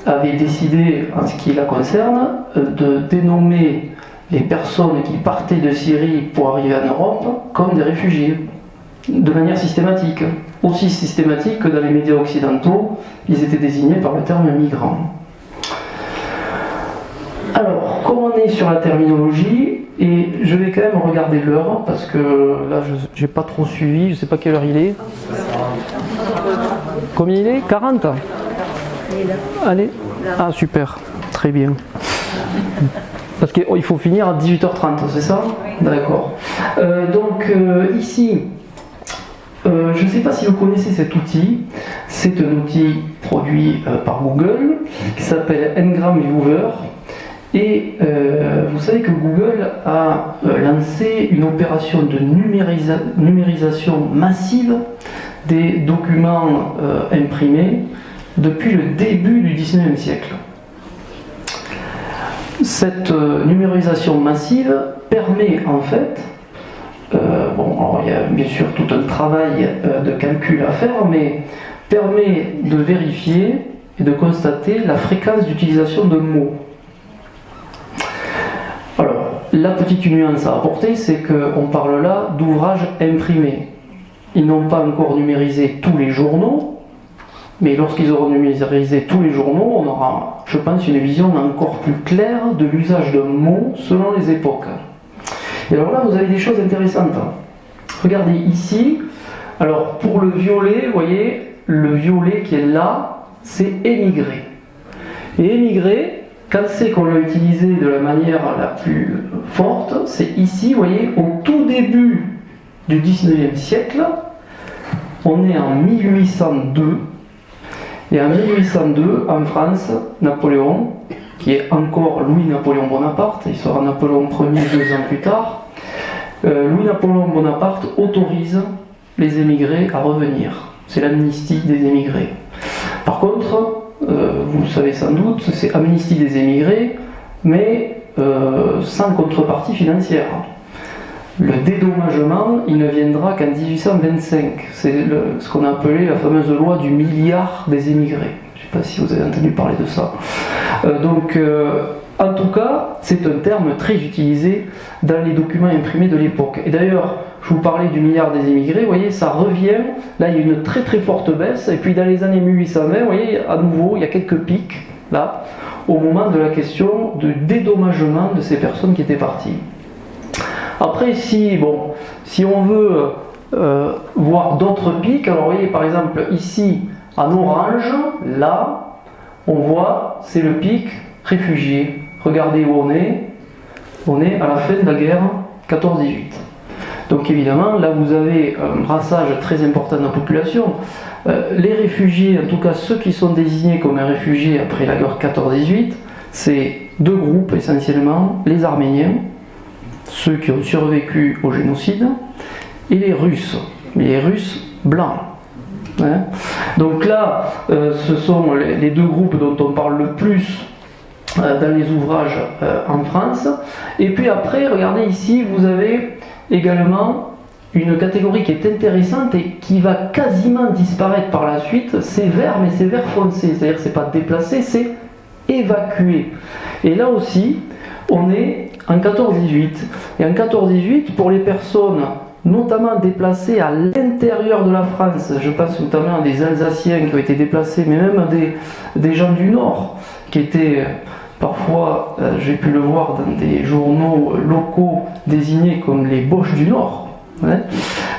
avait décidé, en ce qui la concerne, de dénommer les personnes qui partaient de Syrie pour arriver en Europe comme des réfugiés, de manière systématique. Aussi systématique que dans les médias occidentaux, ils étaient désignés par le terme migrants. Alors, comme on est sur la terminologie, et je vais quand même regarder l'heure, parce que là, je n'ai pas trop suivi, je ne sais pas quelle heure il est. Combien il est? 40? Allez. Ah, super. Très bien. Parce qu'il faut finir à 18h30, c'est ça? D'accord. Ici, je ne sais pas si vous connaissez cet outil. C'est un outil produit par Google qui s'appelle Ngram Viewer. Et vous savez que Google a lancé une opération de numérisation massive des documents imprimés depuis le début du XIXe siècle. Cette numérisation massive permet en fait, alors il y a bien sûr tout un travail de calcul à faire, mais permet de vérifier et de constater la fréquence d'utilisation de mots. Alors, la petite nuance à apporter, c'est qu'on parle là d'ouvrages imprimés. Ils n'ont pas encore numérisé tous les journaux, mais lorsqu'ils auront numérisé tous les journaux, on aura, je pense, une vision encore plus claire de l'usage de mots selon les époques. Et alors là, vous avez des choses intéressantes. Regardez ici, alors pour le violet, vous voyez, le violet qui est là, c'est émigré. Et émigré, quand c'est qu'on l'a utilisé de la manière la plus forte, c'est ici, vous voyez, au tout début du 19e siècle, on est en 1802, et en 1802, en France, Napoléon, qui est encore Louis-Napoléon Bonaparte, il sera Napoléon Ier 2 ans plus tard, Louis-Napoléon Bonaparte autorise les émigrés à revenir. C'est l'amnistie des émigrés. Par contre, vous le savez sans doute, c'est amnistie des émigrés, mais sans contrepartie financière. Le dédommagement, il ne viendra qu'en 1825. C'est ce qu'on a appelé la fameuse loi du milliard des émigrés. Je ne sais pas si vous avez entendu parler de ça. En tout cas, c'est un terme très utilisé dans les documents imprimés de l'époque. Et d'ailleurs, je vous parlais du milliard des émigrés, vous voyez, ça revient, là il y a une très très forte baisse, et puis dans les années 1820, vous voyez, à nouveau, il y a quelques pics, là, au moment de la question de dédommagement de ces personnes qui étaient parties. Après, si on veut voir d'autres pics, alors vous voyez, par exemple, ici, en orange, là, on voit, c'est le pic réfugié. Regardez où on est à la fin de la guerre 14-18. Donc évidemment, là vous avez un brassage très important de la population. Les réfugiés, en tout cas ceux qui sont désignés comme réfugiés après la guerre 14-18, c'est deux groupes essentiellement, les Arméniens, ceux qui ont survécu au génocide, et les Russes blancs. Hein. Donc là, ce sont les deux groupes dont on parle le plus dans les ouvrages en France. Et puis après, regardez ici, vous avez également une catégorie qui est intéressante et qui va quasiment disparaître par la suite, c'est vert, mais c'est vert foncé, c'est-à-dire que c'est pas déplacé, c'est évacué. Et là aussi, on est en 14-18. Et en 14-18, pour les personnes notamment déplacées à l'intérieur de la France, je pense notamment à des Alsaciens qui ont été déplacés, mais même des gens du Nord, qui étaient parfois, j'ai pu le voir dans des journaux locaux désignés comme les Boches du Nord. Hein.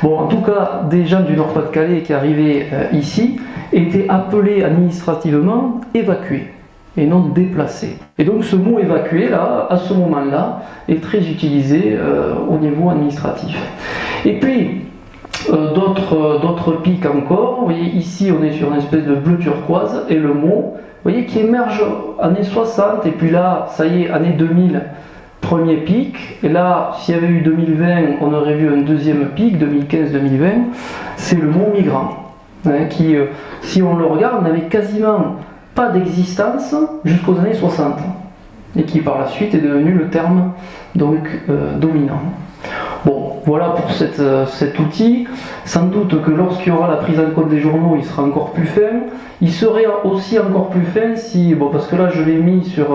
Bon, en tout cas, des gens du Nord-Pas-de-Calais qui arrivaient ici étaient appelés administrativement évacués et non déplacés. Et donc ce mot évacué, là, à ce moment-là, est très utilisé au niveau administratif. Et puis, d'autres pics encore. Vous voyez, ici, on est sur une espèce de bleu turquoise, et le mot, vous voyez, qui émerge années 60, et puis là, ça y est, année 2000, premier pic, et là, s'il y avait eu 2020, on aurait vu un deuxième pic, 2015-2020, c'est le mot migrant, hein, qui, si on le regarde, n'avait quasiment pas d'existence jusqu'aux années 60, et qui par la suite est devenu le terme donc dominant. Bon, voilà pour cet outil. Sans doute que lorsqu'il y aura la prise en compte des journaux, il sera encore plus fin. Il serait aussi encore plus fin si, bon, parce que là je l'ai mis sur,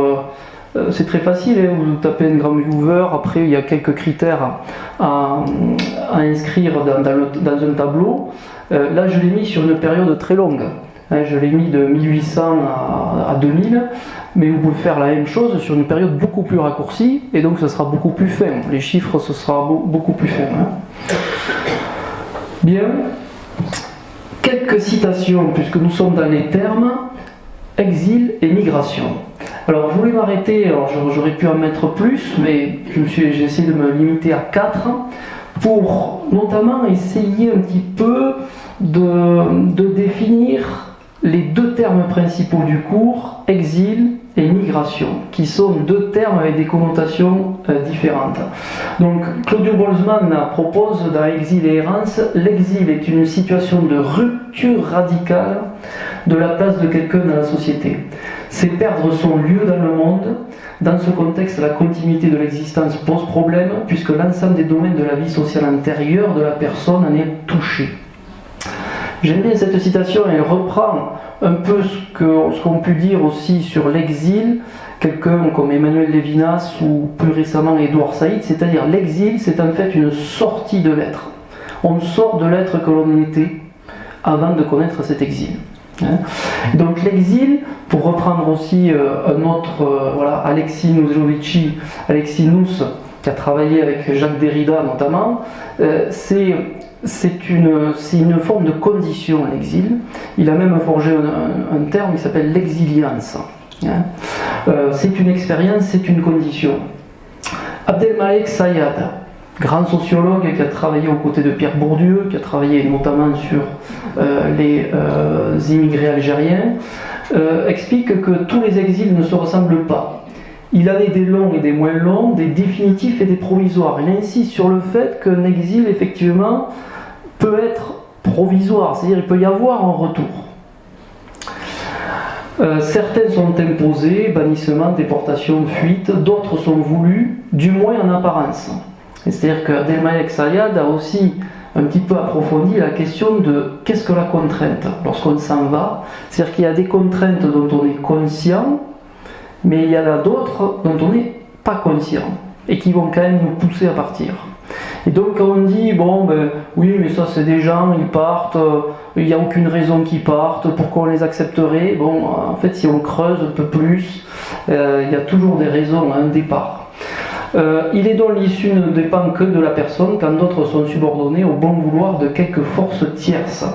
c'est très facile, hein, vous tapez Ngram Viewer, après il y a quelques critères à inscrire dans un tableau. Là je l'ai mis sur une période très longue. Je l'ai mis de 1800 à 2000, mais vous pouvez faire la même chose sur une période beaucoup plus raccourcie, et donc ce sera beaucoup plus fin. Les chiffres, ce sera beaucoup plus fin. Bien. Quelques citations, puisque nous sommes dans les termes exil et migration. Alors je voulais m'arrêter, alors j'aurais pu en mettre plus, mais j'ai essayé de me limiter à 4 pour notamment essayer un petit peu de définir les 2 termes principaux du cours, exil et migration, qui sont 2 termes avec des connotations différentes. Donc Claudio Boltzmann propose dans Exil et errance, l'exil est une situation de rupture radicale de la place de quelqu'un dans la société. C'est perdre son lieu dans le monde. Dans ce contexte, la continuité de l'existence pose problème, puisque l'ensemble des domaines de la vie sociale intérieure de la personne en est touché. J'aime bien cette citation, elle reprend un peu ce qu'on peut dire aussi sur l'exil, quelqu'un comme Emmanuel Levinas ou plus récemment Édouard Saïd, c'est-à-dire l'exil, c'est en fait une sortie de l'être. On sort de l'être que l'on était avant de connaître cet exil. Donc l'exil, pour reprendre aussi un autre, Alexis Nouzlovici, Alexis Nous, qui a travaillé avec Jacques Derrida notamment, c'est une forme de condition, l'exil. Il a même forgé un terme qui s'appelle l'exilience. C'est une expérience, c'est une condition. Abdelmalek Sayad, grand sociologue qui a travaillé aux côtés de Pierre Bourdieu, qui a travaillé notamment sur les immigrés algériens, explique que tous les exils ne se ressemblent pas. Il en est des longs et des moins longs, des définitifs et des provisoires. Il insiste sur le fait qu'un exil, effectivement, peut être provisoire, c'est-à-dire qu'il peut y avoir un retour. Certaines sont imposées, bannissement, déportation, fuite, d'autres sont voulues, du moins en apparence. C'est-à-dire que Abdelmalek Sayad a aussi un petit peu approfondi la question de qu'est-ce que la contrainte lorsqu'on s'en va. C'est-à-dire qu'il y a des contraintes dont on est conscient, mais il y en a d'autres dont on n'est pas conscient et qui vont quand même nous pousser à partir. Et donc quand on dit oui mais ça c'est des gens, ils partent, il n'y a aucune raison qu'ils partent, pourquoi on les accepterait, en fait si on creuse un peu plus, il y a toujours des raisons à un départ. Il est donc l'issue ne dépend que de la personne quand d'autres sont subordonnés au bon vouloir de quelques forces tierces.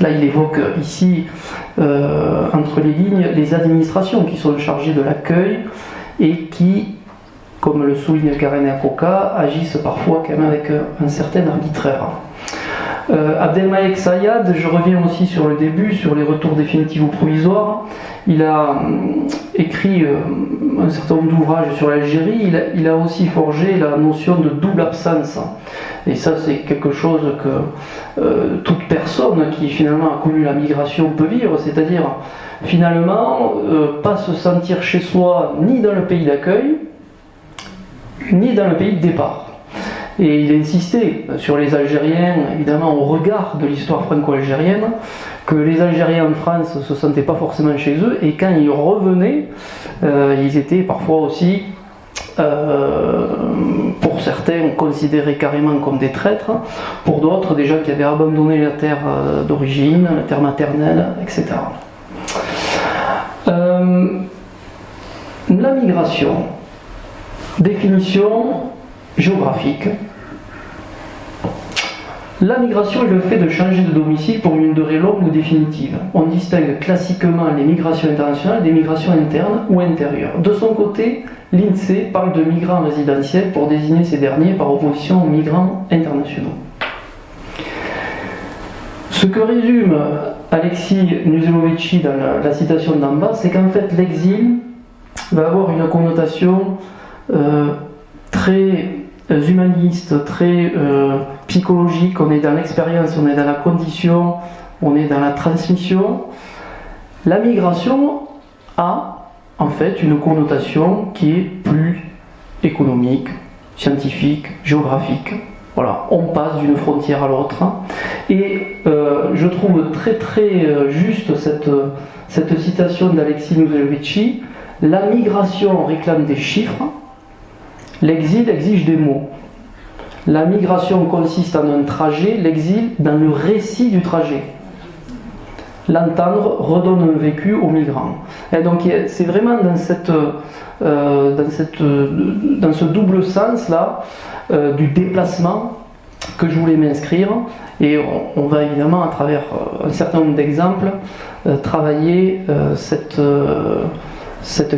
Là il évoque ici entre les lignes les administrations qui sont chargées de l'accueil et qui, comme le souligne Karen Akoka, agissent parfois quand même avec un certain arbitraire. Abdelmalek Sayad, je reviens aussi sur le début, sur les retours définitifs ou provisoires. Il a écrit un certain nombre d'ouvrages sur l'Algérie. Il a aussi forgé la notion de double absence. Et ça, c'est quelque chose que toute personne qui finalement a connu la migration peut vivre, c'est-à-dire finalement pas se sentir chez soi ni dans le pays d'accueil, ni dans le pays de départ. Et il insistait sur les Algériens, évidemment au regard de l'histoire franco-algérienne, que les Algériens en France ne se sentaient pas forcément chez eux, et quand ils revenaient, ils étaient parfois aussi, pour certains, considérés carrément comme des traîtres, pour d'autres, des gens qui avaient abandonné la terre d'origine, la terre maternelle, etc. La migration, définition géographique. La migration est le fait de changer de domicile pour une durée longue ou définitive. On distingue classiquement les migrations internationales des migrations internes ou intérieures. De son côté, l'INSEE parle de migrants résidentiels pour désigner ces derniers par opposition aux migrants internationaux. Ce que résume Alexis Nouzlovici dans la citation d'en bas, c'est qu'en fait l'exil va avoir une connotation très humaniste, très psychologique. On est dans l'expérience, on est dans la condition, on est dans la transmission. La migration a en fait une connotation qui est plus économique, scientifique, géographique. Voilà, on passe d'une frontière à l'autre. Et je trouve très très juste cette citation d'Alexis Nouzlovici. La migration réclame des chiffres. L'exil exige des mots. La migration consiste en un trajet, l'exil dans le récit du trajet. l'entendre redonne un vécu aux migrants. Et donc c'est vraiment dans ce double sens là du déplacement que je voulais m'inscrire, et on va évidemment à travers un certain nombre d'exemples travailler cette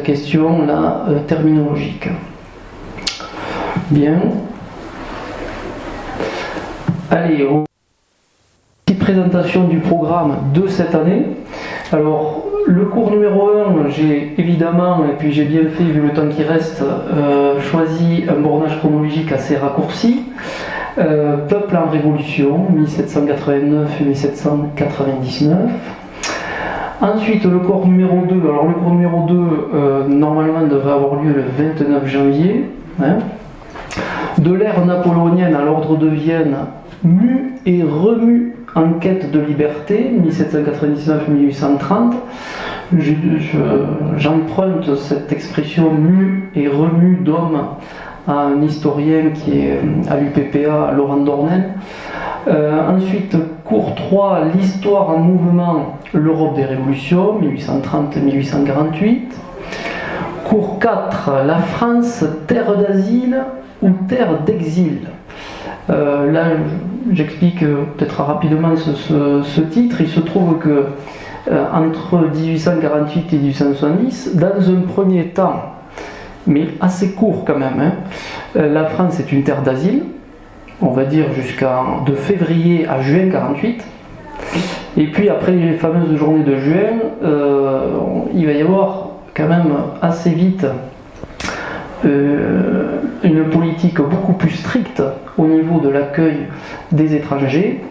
question là terminologique. Bien. Allez, petite présentation du programme de cette année. Alors, le cours numéro 1, j'ai évidemment, et puis j'ai bien fait vu le temps qui reste, choisi un bornage chronologique assez raccourci. Peuple en révolution, 1789-1799. Ensuite, le cours numéro 2. Alors, le cours numéro 2, normalement, devrait avoir lieu le 29 janvier. Hein. De l'ère napoléonienne à l'ordre de Vienne, mue et remue en quête de liberté, 1799-1830. J'emprunte cette expression mue et remue d'homme à un historien qui est à l'UPPA, Laurent Dornel. Ensuite, cours 3, l'histoire en mouvement, l'Europe des révolutions, 1830-1848. Cours 4, la France, terre d'asile ou terre d'exil. Là, j'explique peut-être rapidement ce titre. Il se trouve que entre 1848 et 1870, dans un premier temps, mais assez court quand même, hein, la France est une terre d'asile, on va dire de février à juin 48. Et puis après les fameuses journées de juin, il va y avoir quand même assez vite une politique beaucoup plus stricte au niveau de l'accueil des étrangers.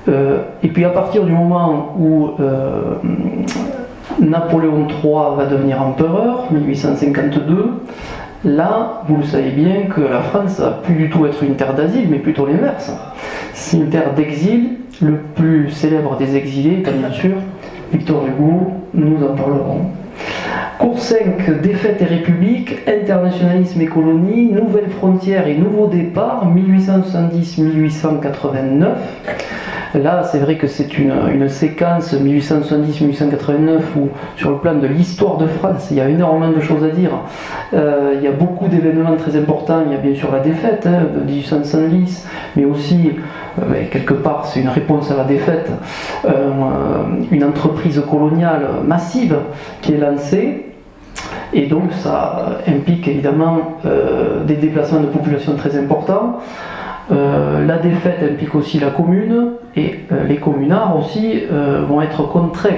Et puis à partir du moment où Napoléon III va devenir empereur, 1852, là, vous le savez bien que la France va plus du tout être une terre d'asile, mais plutôt l'inverse. C'est une terre d'exil. Le plus célèbre des exilés étant bien sûr Victor Hugo, nous en parlerons. Cours 5, défaite et république, internationalisme et colonie, nouvelles frontières et nouveaux départs, 1870-1889. Là, c'est vrai que c'est une séquence 1870-1889 où, sur le plan de l'histoire de France, il y a énormément de choses à dire. Il y a beaucoup d'événements très importants. Il y a bien sûr la défaite de 1870, mais aussi, quelque part, c'est une réponse à la défaite, une entreprise coloniale massive qui est lancée. Et donc, ça implique évidemment des déplacements de population très importants. La défaite implique aussi la commune, et les communards aussi vont être contraints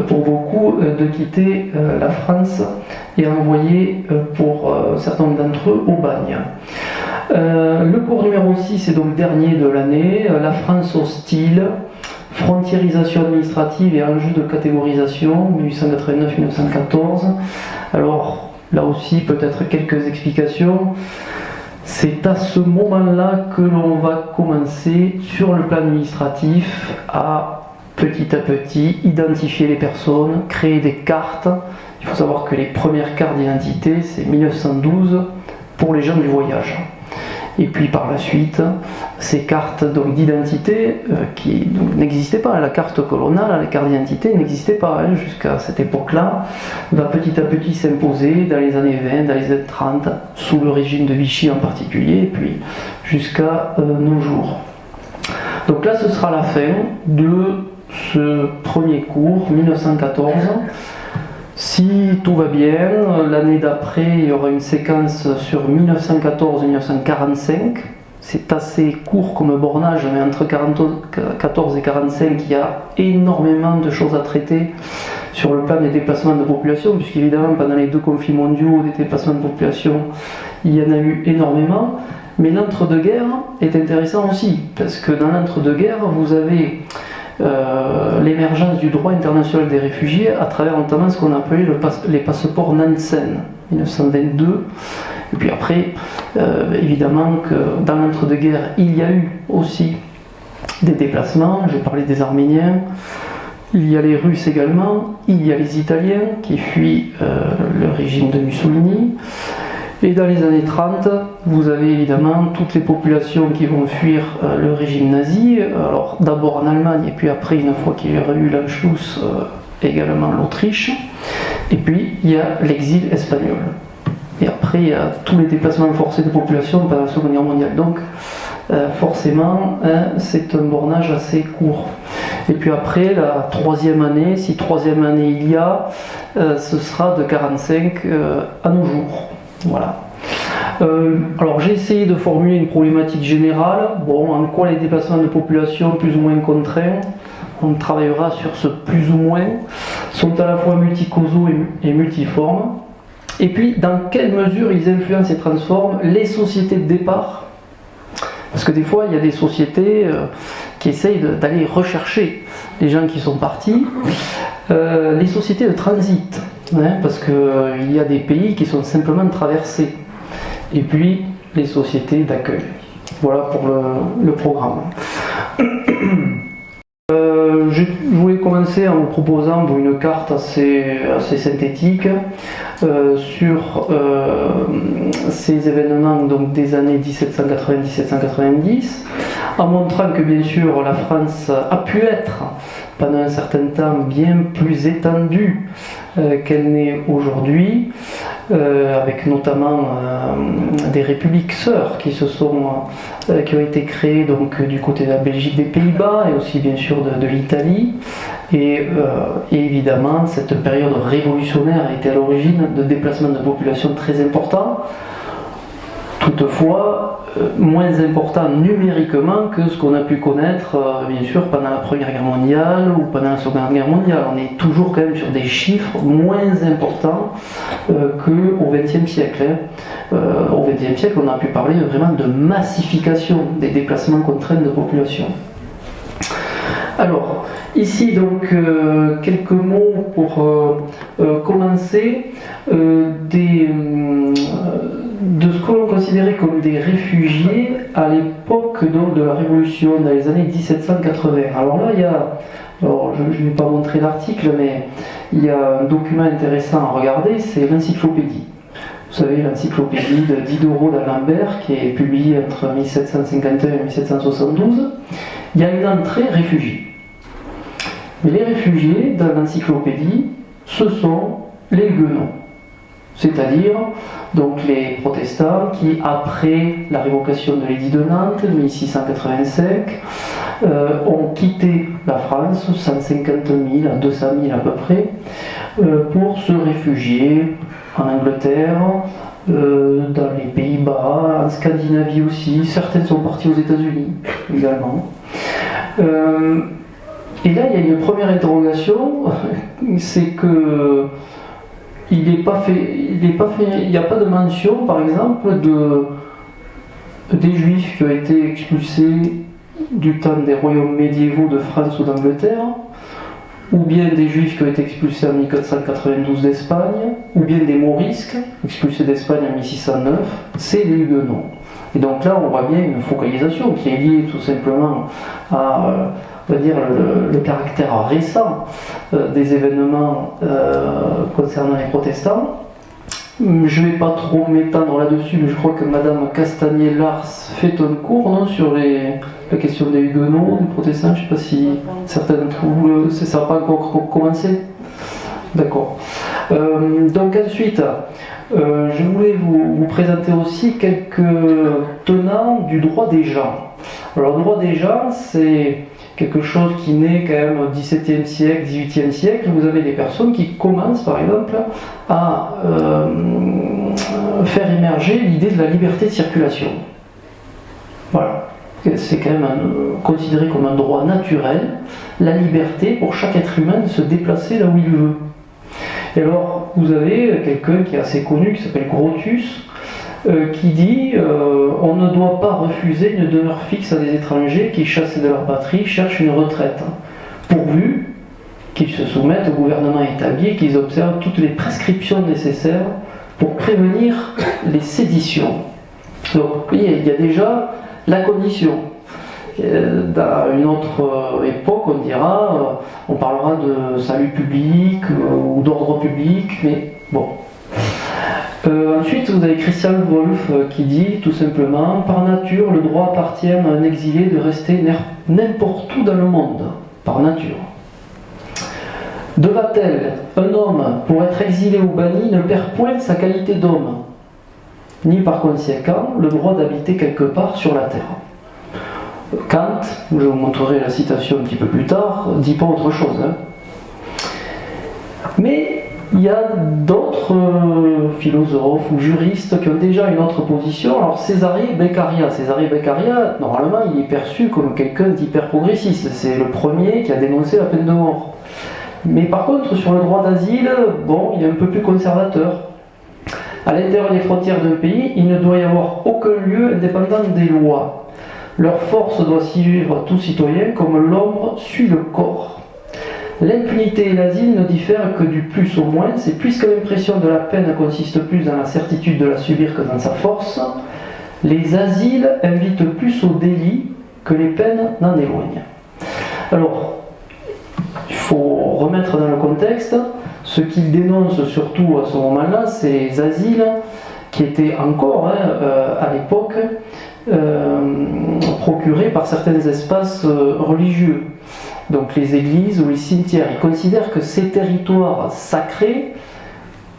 pour beaucoup de quitter la France et envoyer pour certains d'entre eux au bagne. Le cours numéro 6 est donc dernier de l'année, la France hostile, frontiérisation administrative et enjeux de catégorisation, 1889-1914. Alors là aussi peut-être quelques explications. C'est à ce moment-là que l'on va commencer sur le plan administratif à petit identifier les personnes, créer des cartes. Il faut savoir que les premières cartes d'identité, c'est 1912 pour les gens du voyage. Et puis par la suite, ces cartes d'identité qui n'existaient pas, la carte coloniale, la carte d'identité n'existait pas jusqu'à cette époque-là, va petit à petit s'imposer dans les années 20, dans les années 30, sous le régime de Vichy en particulier, et puis jusqu'à nos jours. Donc là, ce sera la fin de ce premier cours, 1914. Si tout va bien, l'année d'après, il y aura une séquence sur 1914-1945. C'est assez court comme bornage, mais entre 1914 et 1945, il y a énormément de choses à traiter sur le plan des déplacements de population, puisqu'évidemment, pendant les deux conflits mondiaux, des déplacements de population, il y en a eu énormément. Mais l'entre-deux-guerres est intéressant aussi, parce que dans l'entre-deux-guerres, vous avez l'émergence du droit international des réfugiés à travers notamment ce qu'on appelait les passeports Nansen, 1922. Et puis après, évidemment que dans l'entre-deux-guerres, il y a eu aussi des déplacements. J'ai parlé des Arméniens, il y a les Russes également, il y a les Italiens qui fuient le régime de Mussolini. Et dans les années 30, vous avez évidemment toutes les populations qui vont fuir le régime nazi, alors d'abord en Allemagne, et puis après, une fois qu'il y aura eu l'Anschluss, également l'Autriche. Et puis, il y a l'exil espagnol. Et après, il y a tous les déplacements forcés de population pendant la Seconde Guerre mondiale. Donc, forcément, c'est un bornage assez court. Et puis après, la troisième année, si troisième année il y a, ce sera de 45 à nos jours. Voilà. Alors j'ai essayé de formuler une problématique générale. Bon, en quoi les déplacements de population plus ou moins contraints, on travaillera sur ce plus ou moins, sont à la fois multicausaux et multiformes. Et puis, dans quelle mesure ils influencent et transforment les sociétés de départ. Parce que des fois, il y a des sociétés qui essayent d'aller rechercher les gens qui sont partis. Les sociétés de transit, parce qu'il y a des pays qui sont simplement traversés. Et puis, les sociétés d'accueil. Voilà pour le programme. Je voulais commencer en vous proposant une carte assez synthétique sur ces événements donc, des années 1780-1790, en montrant que bien sûr la France a pu être pendant un certain temps bien plus étendue qu'elle n'est aujourd'hui, avec notamment des républiques sœurs qui ont été créées donc, du côté de la Belgique, des Pays-Bas et aussi bien sûr de l'Italie. Et évidemment, cette période révolutionnaire a été à l'origine de déplacements de population très importants, toutefois moins importants numériquement que ce qu'on a pu connaître bien sûr pendant la Première Guerre mondiale ou pendant la Seconde Guerre mondiale. On est toujours quand même sur des chiffres moins importants qu'au XXe siècle. Au XXe siècle, on a pu parler vraiment de massification des déplacements contraints de population. Alors, ici donc quelques mots pour commencer de ce que l'on considérait comme des réfugiés à l'époque donc, de la Révolution, dans les années 1780. Alors là, je ne vais pas montrer l'article, mais il y a un document intéressant à regarder, c'est l'encyclopédie. Vous savez, l'encyclopédie de Diderot d'Alembert, qui est publiée entre 1751 et 1772. Il y a une entrée réfugiés. Mais les réfugiés, dans l'encyclopédie, ce sont les Huguenots. C'est-à-dire donc les protestants qui, après la révocation de l'édit de Nantes, 1685, ont quitté la France, 150 000 à 200 000 à peu près, pour se réfugier en Angleterre, dans les Pays-Bas, en Scandinavie aussi. Certaines sont parties aux États-Unis également. Et là, il y a une première interrogation, c'est que il n'y a pas de mention, par exemple, des Juifs qui ont été expulsés du temps des royaumes médiévaux de France ou d'Angleterre, ou bien des Juifs qui ont été expulsés en 1492 d'Espagne, ou bien des Morisques, expulsés d'Espagne en 1609, c'est les Huguenots. Et donc là, on voit bien une focalisation qui est liée tout simplement à on va dire, le caractère récent des événements concernant les protestants. Je ne vais pas trop m'étendre là-dessus, mais je crois que Madame Castagnier-Lars fait un cours non, sur la question des Huguenots, des protestants. Je ne sais pas si certains d'entre vous, ça n'a pas encore commencé. D'accord. Donc ensuite, je voulais vous présenter aussi quelques tenants du droit des gens. Alors le droit des gens, c'est quelque chose qui naît quand même au XVIIe siècle, XVIIIe siècle. Vous avez des personnes qui commencent par exemple à faire émerger l'idée de la liberté de circulation. Voilà. C'est quand même considéré comme un droit naturel, la liberté pour chaque être humain de se déplacer là où il veut. Et alors, vous avez quelqu'un qui est assez connu, qui s'appelle Grotius, qui dit on ne doit pas refuser une demeure fixe à des étrangers qui, chassés de leur patrie, cherchent une retraite, pourvu qu'ils se soumettent au gouvernement établi et qu'ils observent toutes les prescriptions nécessaires pour prévenir les séditions. Donc, vous voyez, il y a déjà la condition. Dans une autre époque, on dira, on parlera de salut public ou d'ordre public, mais bon. Ensuite, vous avez Christian Wolff qui dit tout simplement: par nature, le droit appartient à un exilé de rester n'importe où dans le monde, par nature. De Vatel, un homme, pour être exilé ou banni, ne perd point sa qualité d'homme, ni par conséquent le droit d'habiter quelque part sur la terre. Kant, je vous montrerai la citation un petit peu plus tard, dit pas autre chose. Mais il y a d'autres philosophes ou juristes qui ont déjà une autre position. Alors Cesare Beccaria, normalement il est perçu comme quelqu'un d'hyper progressiste. C'est le premier qui a dénoncé la peine de mort. Mais par contre, sur le droit d'asile, bon, il est un peu plus conservateur. À l'intérieur des frontières d'un pays, il ne doit y avoir aucun lieu indépendant des lois. Leur force doit suivre tout citoyen comme l'ombre suit le corps. L'impunité et l'asile ne diffèrent que du plus au moins, c'est puisque l'impression de la peine consiste plus dans la certitude de la subir que dans sa force, les asiles invitent plus au délit que les peines n'en éloignent. Alors, il faut remettre dans le contexte, ce qu'il dénonce surtout à ce moment-là, c'est les asiles qui étaient encore, à l'époque, procurés par certains espaces religieux. Donc les églises ou les cimetières, ils considèrent que ces territoires sacrés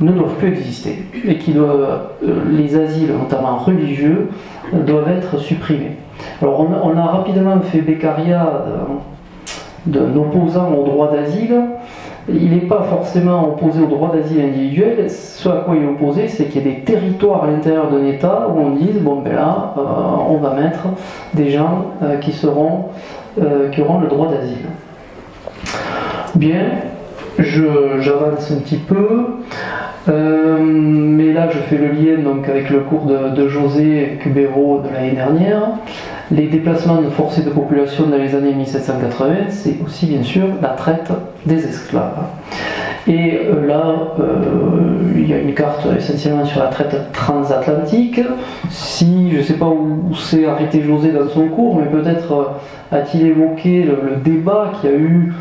ne doivent plus exister et que les asiles, notamment religieux, doivent être supprimés. Alors on a rapidement fait Beccaria d'un opposant au droit d'asile. Il n'est pas forcément opposé au droit d'asile individuel. Ce à quoi il est opposé, c'est qu'il y ait des territoires à l'intérieur d'un État où on dise bon ben là, on va mettre des gens qui auront le droit d'asile. Bien, j'avance un petit peu, mais là je fais le lien donc avec le cours de José Cubero de l'année dernière. Les déplacements forcés de population dans les années 1780, c'est aussi bien sûr la traite des esclaves. Et là, il y a une carte essentiellement sur la traite transatlantique. Si, je ne sais pas où s'est arrêté José dans son cours, mais peut-être a-t-il évoqué le débat qu'il y a eu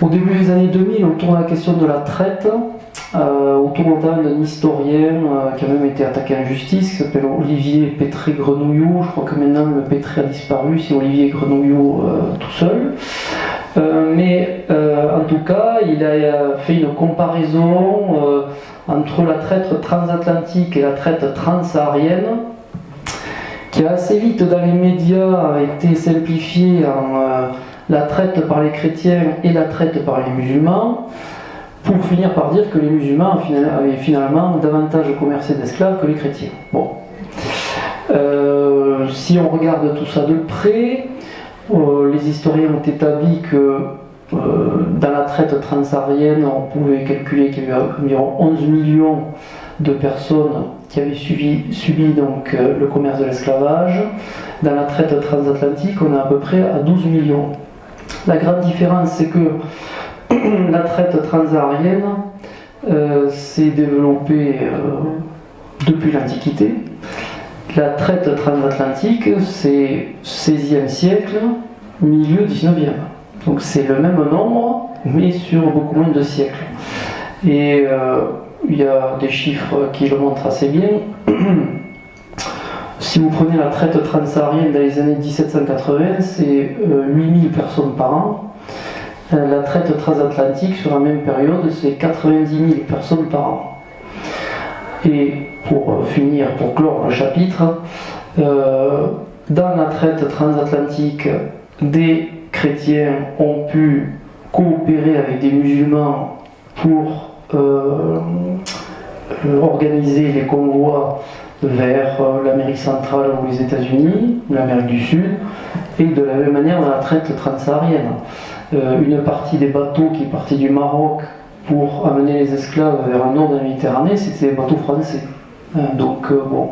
au début des années 2000 autour de la question de la traite, autour notamment d'un historien qui a même été attaqué en justice, qui s'appelle Olivier Pétré-Grenouillot. Je crois que maintenant le Pétré a disparu, c'est Olivier Grenouillot tout seul. Mais en tout cas, il a fait une comparaison entre la traite transatlantique et la traite transsaharienne, qui a assez vite dans les médias été simplifiée en la traite par les chrétiens et la traite par les musulmans, pour finir par dire que les musulmans avaient finalement davantage commercé d'esclaves que les chrétiens. Bon. Si on regarde tout ça de près, les historiens ont établi que dans la traite transsaharienne, on pouvait calculer qu'il y avait environ 11 millions de personnes qui avaient subi donc, le commerce de l'esclavage. Dans la traite transatlantique, on est à peu près à 12 millions. La grande différence, c'est que la traite transsaharienne s'est développée depuis l'Antiquité. La traite transatlantique, c'est 16e siècle, milieu 19e. Donc c'est le même nombre, mais sur beaucoup moins de siècles. Et il y a des chiffres qui le montrent assez bien. Si vous prenez la traite transsaharienne dans les années 1780, c'est 8000 personnes par an. La traite transatlantique, sur la même période, c'est 90 000 personnes par an. Et pour finir, pour clore le chapitre, dans la traite transatlantique, des chrétiens ont pu coopérer avec des musulmans pour organiser les convois vers l'Amérique centrale ou les États-Unis, l'Amérique du Sud, et de la même manière dans la traite transsaharienne. Une partie des bateaux qui partaient du Maroc pour amener les esclaves vers le nord de la Méditerranée, c'était des bateaux français. Donc bon,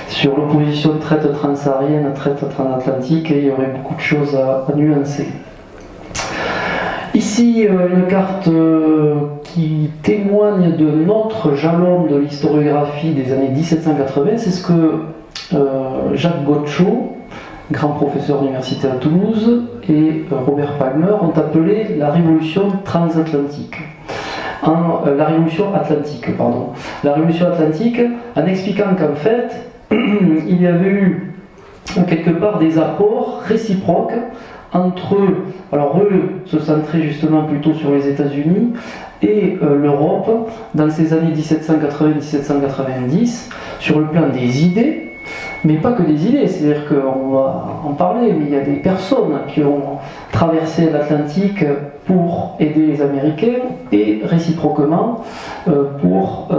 sur l'opposition traite transsaharienne, traite transatlantique, il y aurait beaucoup de choses à nuancer. Ici, une carte qui témoigne de notre jalon de l'historiographie des années 1780, c'est ce que Jacques Gotcho, grand professeur d'université à Toulouse, et Robert Palmer ont appelé la révolution transatlantique. la révolution atlantique, pardon. La révolution atlantique, en expliquant qu'en fait, il y avait eu quelque part des apports réciproques entre eux. Alors eux se centraient justement plutôt sur les États-Unis et l'Europe dans ces années 1780-1790 sur le plan des idées, mais pas que des idées, c'est-à-dire qu'on va en parler, mais il y a des personnes qui ont traversé l'Atlantique pour aider les Américains et réciproquement pour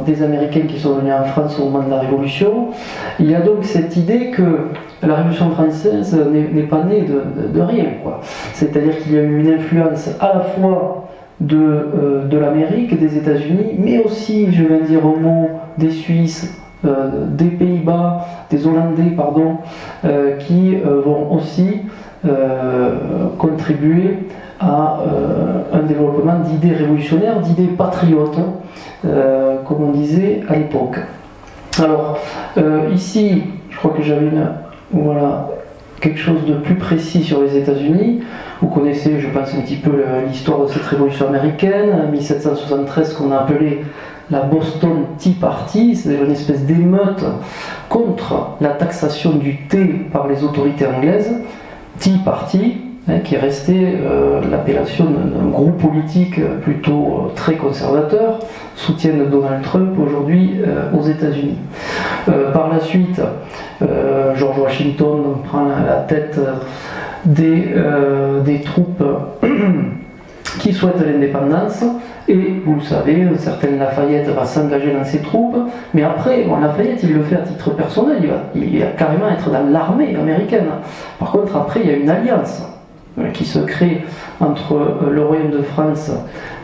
des Américains qui sont venus en France au moment de la Révolution. Il y a donc cette idée que la Révolution française n'est pas née de rien, quoi. C'est-à-dire qu'il y a eu une influence à la fois de l'Amérique, des États-Unis, mais aussi, je viens de dire un mot, des Suisses, des Pays-Bas, des Hollandais, pardon, qui vont aussi contribuer à un développement d'idées révolutionnaires, d'idées patriotes, comme on disait à l'époque. Alors, ici, je crois que j'avais quelque chose de plus précis sur les États-Unis. Vous connaissez, je pense, un petit peu l'histoire de cette révolution américaine, en 1773, qu'on a appelée la Boston Tea Party, c'est une espèce d'émeute contre la taxation du thé par les autorités anglaises. Tea Party, qui est resté l'appellation d'un groupe politique plutôt très conservateur, soutien de Donald Trump aujourd'hui aux États-Unis. Par la suite, George Washington prend la tête des troupes qui souhaitent l'indépendance, et vous le savez, un certain Lafayette va s'engager dans ses troupes, mais après, Lafayette il le fait à titre personnel, il va carrément être dans l'armée américaine. Par contre, après, il y a une alliance qui se crée entre le Royaume de France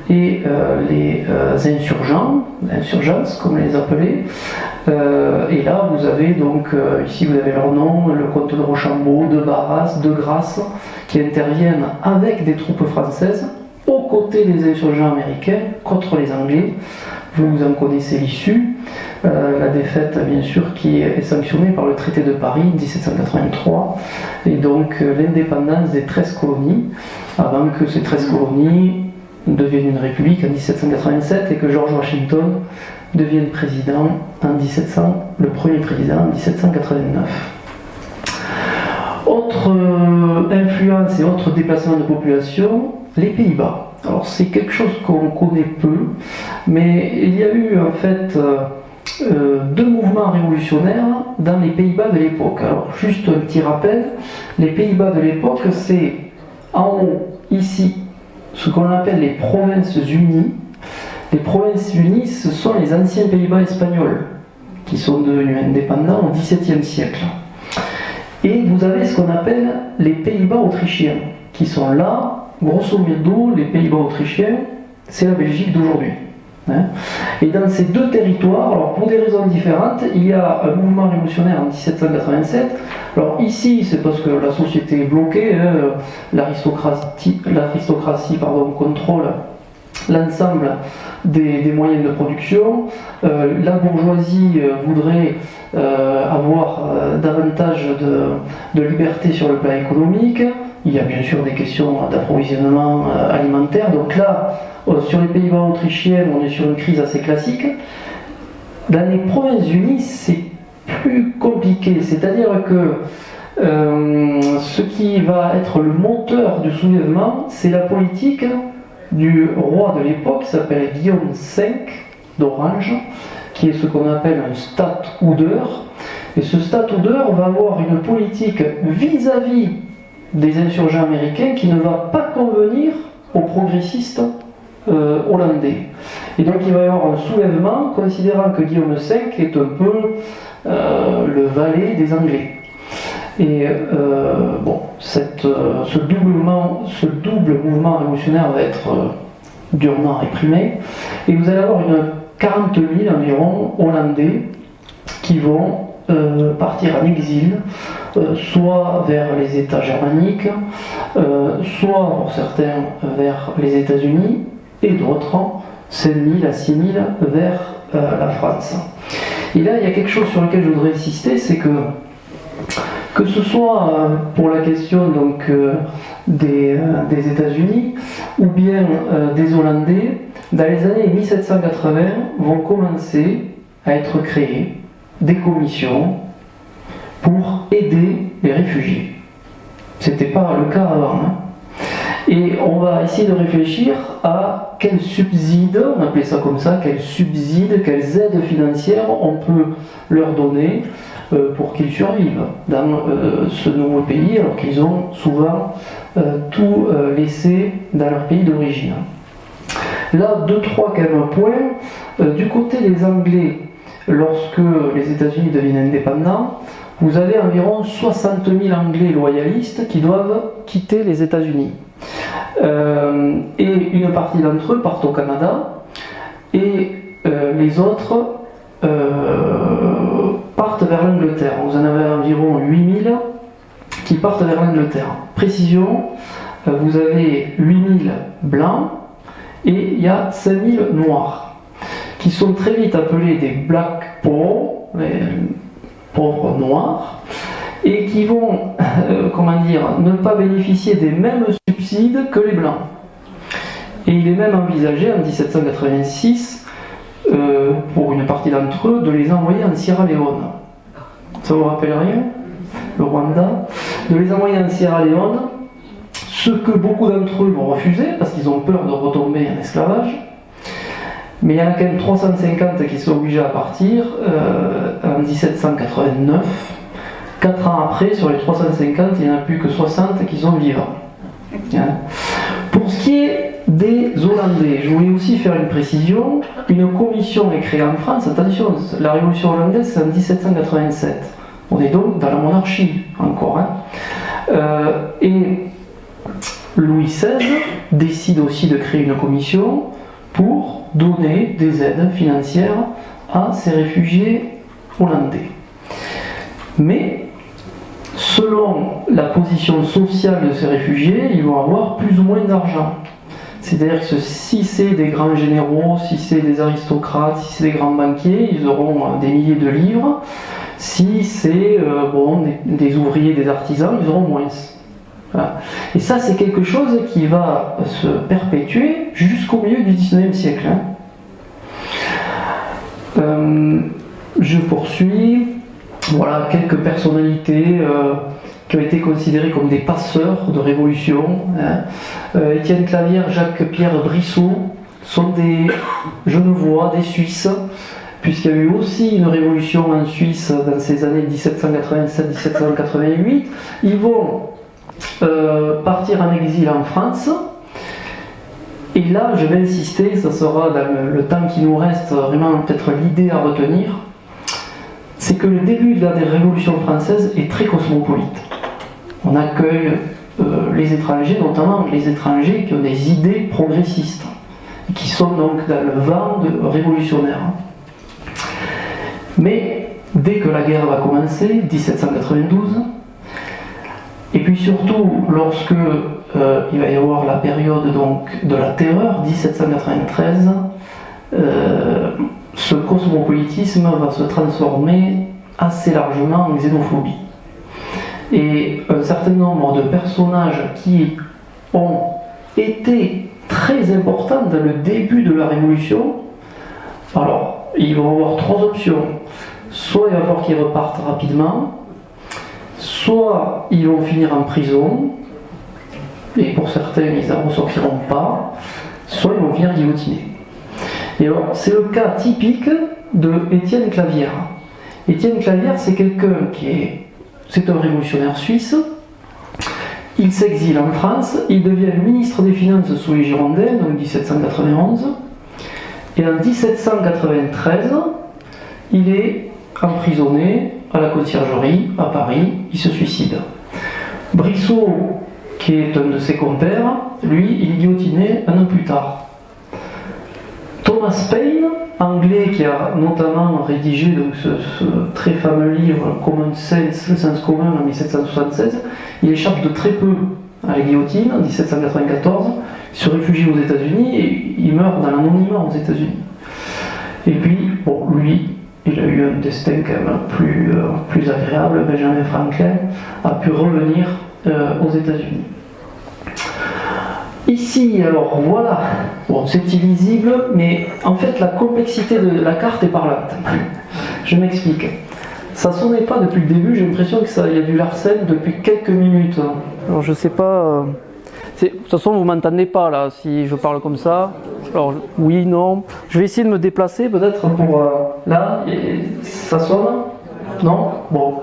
et les insurgences, comme on les appelait. Et là, vous avez donc, ici vous avez leur nom, le comte de Rochambeau, de Barras, de Grasse, qui interviennent avec des troupes françaises aux côtés des insurgents américains contre les Anglais. Vous en connaissez l'issue, la défaite bien sûr qui est sanctionnée par le traité de Paris 1783, et donc l'indépendance des 13 colonies, avant que ces 13 colonies deviennent une république en 1787 et que George Washington devienne président le premier président en 1789. Autre influence et autre déplacement de population, les Pays-Bas. Alors c'est quelque chose qu'on connaît peu, mais il y a eu en fait deux mouvements révolutionnaires dans les Pays-Bas de l'époque. Alors juste un petit rappel, les Pays-Bas de l'époque, c'est en haut, ici, ce qu'on appelle les Provinces Unies. Les Provinces Unies, ce sont les anciens Pays-Bas espagnols, qui sont devenus indépendants au XVIIe siècle. Et vous avez ce qu'on appelle les Pays-Bas autrichiens, qui sont là. Grosso modo, les Pays-Bas autrichiens, c'est la Belgique d'aujourd'hui. Et dans ces deux territoires, alors pour des raisons différentes, il y a un mouvement révolutionnaire en 1787. Alors ici, c'est parce que la société est bloquée, l'aristocratie contrôle l'ensemble des moyens de production. La bourgeoisie voudrait avoir davantage de liberté sur le plan économique. Il y a bien sûr des questions d'approvisionnement alimentaire. Donc là, sur les Pays-Bas autrichiens, on est sur une crise assez classique. Dans les Provinces Unies, c'est plus compliqué. C'est-à-dire que ce qui va être le moteur du soulèvement, c'est la politique du roi de l'époque, qui s'appelle Guillaume V d'Orange, qui est ce qu'on appelle un Stadtholder. Et ce Stadtholder va avoir une politique vis-à-vis des insurgents américains qui ne va pas convenir aux progressistes hollandais. Et donc il va y avoir un soulèvement considérant que Guillaume V est un peu le valet des Anglais. Et ce double mouvement révolutionnaire va être durement réprimé. Et vous allez avoir une 40 000 environ Hollandais qui vont partir en exil, soit vers les États germaniques, soit pour certains vers les États-Unis, et d'autres, 5 000 à 6 000 vers la France. Et là, il y a quelque chose sur lequel je voudrais insister, c'est que ce soit pour la question donc, des États-Unis ou bien des Hollandais, dans les années 1780, vont commencer à être créées des commissions pour aider les réfugiés. C'était pas le cas avant. Hein. Et on va essayer de réfléchir à quels subsides, on appelait ça comme ça, quels subsides, quelles aides financières on peut leur donner pour qu'ils survivent dans ce nouveau pays, alors qu'ils ont souvent tout laissé dans leur pays d'origine. Là, 2-3 quand même points. Du côté des Anglais, lorsque les États-Unis deviennent indépendants, vous avez environ 60 000 Anglais loyalistes qui doivent quitter les États-Unis. Et une partie d'entre eux partent au Canada, et les autres partent vers l'Angleterre. Vous en avez environ 8 000 qui partent vers l'Angleterre. Précision, vous avez 8 000 blancs, et il y a 5 000 noirs, qui sont très vite appelés des Black Poor, les pauvres noirs, et qui vont, ne pas bénéficier des mêmes subsides que les blancs. Et il est même envisagé en 1786, pour une partie d'entre eux, de les envoyer en Sierra Leone. Ça vous rappelle rien? Le Rwanda? De les envoyer en Sierra Leone, ce que beaucoup d'entre eux vont refuser, parce qu'ils ont peur de retomber en esclavage. Mais il y en a quand même 350 qui sont obligés à partir en 1789. 4 ans après, sur les 350, il n'y en a plus que 60 qui sont vivants. Pour ce qui est des Hollandais, je voulais aussi faire une précision. Une commission est créée en France. Attention, la révolution hollandaise, c'est en 1787. On est donc dans la monarchie encore. Et Louis XVI décide aussi de créer une commission pour donner des aides financières à ces réfugiés hollandais. Mais selon la position sociale de ces réfugiés, ils vont avoir plus ou moins d'argent. C'est-à-dire que si c'est des grands généraux, si c'est des aristocrates, si c'est des grands banquiers, ils auront des milliers de livres. Si c'est des ouvriers, des artisans, ils auront moins. Voilà. Et ça, c'est quelque chose qui va se perpétuer jusqu'au milieu du XIXe siècle. Je poursuis. Voilà quelques personnalités qui ont été considérées comme des passeurs de révolution. Étienne Clavière, Jacques-Pierre Brissot sont des Genevois, des Suisses, puisqu'il y a eu aussi une révolution en Suisse dans ces années 1787-1788. Ils vont partir en exil en France. Et là, je vais insister, ça sera dans le temps qui nous reste vraiment peut-être l'idée à retenir, c'est que le début de la révolution française est très cosmopolite. On accueille les étrangers, notamment les étrangers qui ont des idées progressistes, et qui sont donc dans le vent révolutionnaire. Mais dès que la guerre va commencer, 1792, et puis surtout lorsque il va y avoir la période donc, de la terreur, 1793, ce cosmopolitisme va se transformer assez largement en xénophobie. Et un certain nombre de personnages qui ont été très importants dans le début de la Révolution, alors ils vont avoir 3 options. Soit il va falloir qu'ils repartent rapidement, soit ils vont finir en prison, et pour certains ils n'en ressortiront pas, soit ils vont finir guillotinés. Et alors, c'est le cas typique de Étienne Clavière. Étienne Clavière, c'est quelqu'un c'est un révolutionnaire suisse. Il s'exile en France, il devient ministre des Finances sous les Girondins, donc 1791. Et en 1793, il est emprisonné à la Conciergerie, à Paris, il se suicide. Brissot, qui est un de ses compères, lui, il est guillotiné un an plus tard. Thomas Paine, anglais, qui a notamment rédigé donc, ce très fameux livre Common Sense, le sens commun en 1776, il échappe de très peu à la guillotine en 1794, il se réfugie aux États-Unis et il meurt dans l'anonymat aux États-Unis. Et puis, bon, lui, il a eu un destin quand même plus agréable. Benjamin Franklin a pu revenir aux États-Unis. Ici, alors voilà, bon, c'est illisible, mais en fait la complexité de la carte est parlante. Je m'explique. Ça sonnait pas depuis le début, j'ai l'impression qu'il y a du Larsen depuis quelques minutes. Alors je sais pas... De toute façon, vous m'entendez pas là, si je parle comme ça. Alors oui, non. Je vais essayer de me déplacer peut-être pour... là, ça sonne? Non? Bon.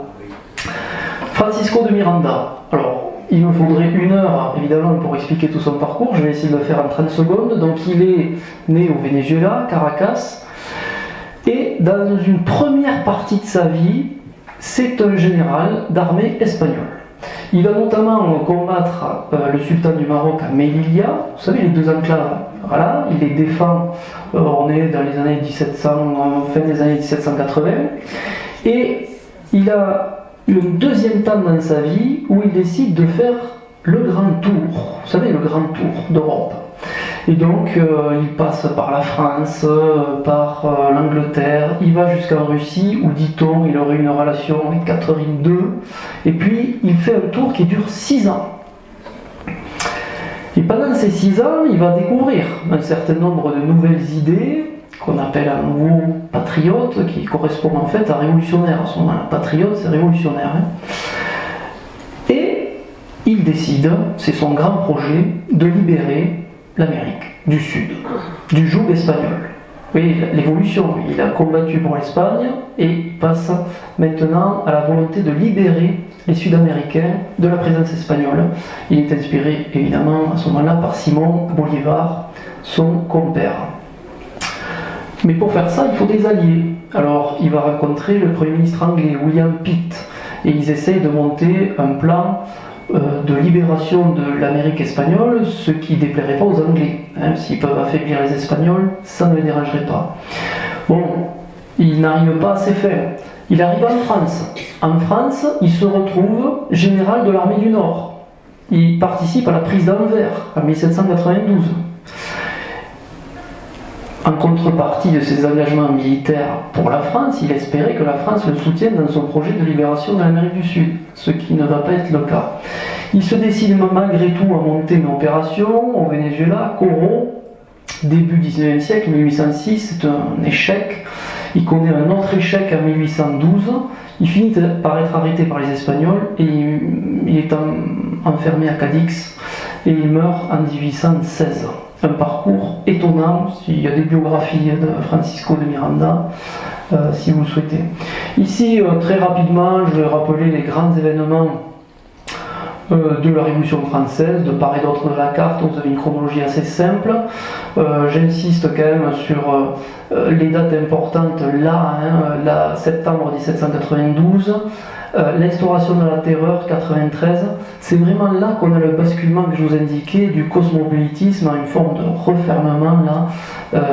Francisco de Miranda. Alors, il me faudrait 1 heure, évidemment, pour expliquer tout son parcours. Je vais essayer de le faire en 30 secondes. Donc, il est né au Venezuela, Caracas. Et dans une première partie de sa vie, c'est un général d'armée espagnol. Il va notamment combattre le sultan du Maroc à Melilla. Vous savez, les 2 enclaves. Voilà, il les défend. On est dans les années 1700, fin des années 1780. Et il a une deuxième temps dans sa vie où il décide de faire le grand tour, vous savez, le grand tour d'Europe. Et donc il passe par la France, par l'Angleterre, il va jusqu'en Russie où, dit-on, il aurait une relation avec Catherine II, et puis il fait un tour qui dure 6 ans. Et pendant ces 6 ans, il va découvrir un certain nombre de nouvelles idées, qu'on appelle un nouveau patriote, qui correspond en fait à révolutionnaire. À ce moment-là, patriote, c'est révolutionnaire. Et il décide, c'est son grand projet, de libérer l'Amérique du Sud, du joug espagnol. Vous voyez, l'évolution, il a combattu pour l'Espagne et passe maintenant à la volonté de libérer les Sud-Américains de la présence espagnole. Il est inspiré, évidemment, à ce moment-là, par Simón Bolívar, son compère. Mais pour faire ça, il faut des alliés. Alors, il va rencontrer le Premier ministre anglais, William Pitt, et ils essayent de monter un plan de libération de l'Amérique espagnole, ce qui ne déplairait pas aux Anglais. S'ils peuvent affaiblir les Espagnols, ça ne les dérangerait pas. Bon, il n'arrive pas à ses fins. Il arrive en France. En France, il se retrouve général de l'armée du Nord. Il participe à la prise d'Anvers en 1792. En contrepartie de ses engagements militaires pour la France, il espérait que la France le soutienne dans son projet de libération de l'Amérique du Sud, ce qui ne va pas être le cas. Il se décide malgré tout à monter une opération au Venezuela, Coro, début 19e siècle, 1806, c'est un échec. Il connaît un autre échec en 1812. Il finit par être arrêté par les Espagnols et il est enfermé à Cadix et il meurt en 1816. Un parcours étonnant, il y a des biographies de Francisco de Miranda, si vous le souhaitez. Ici, très rapidement, je vais rappeler les grands événements de la Révolution française, de part et d'autre de la carte. Vous avez une chronologie assez simple. J'insiste quand même sur les dates importantes là, septembre 1792, l'instauration de la terreur 93. C'est vraiment là qu'on a le basculement que je vous indiquais du cosmopolitisme à une forme de refermement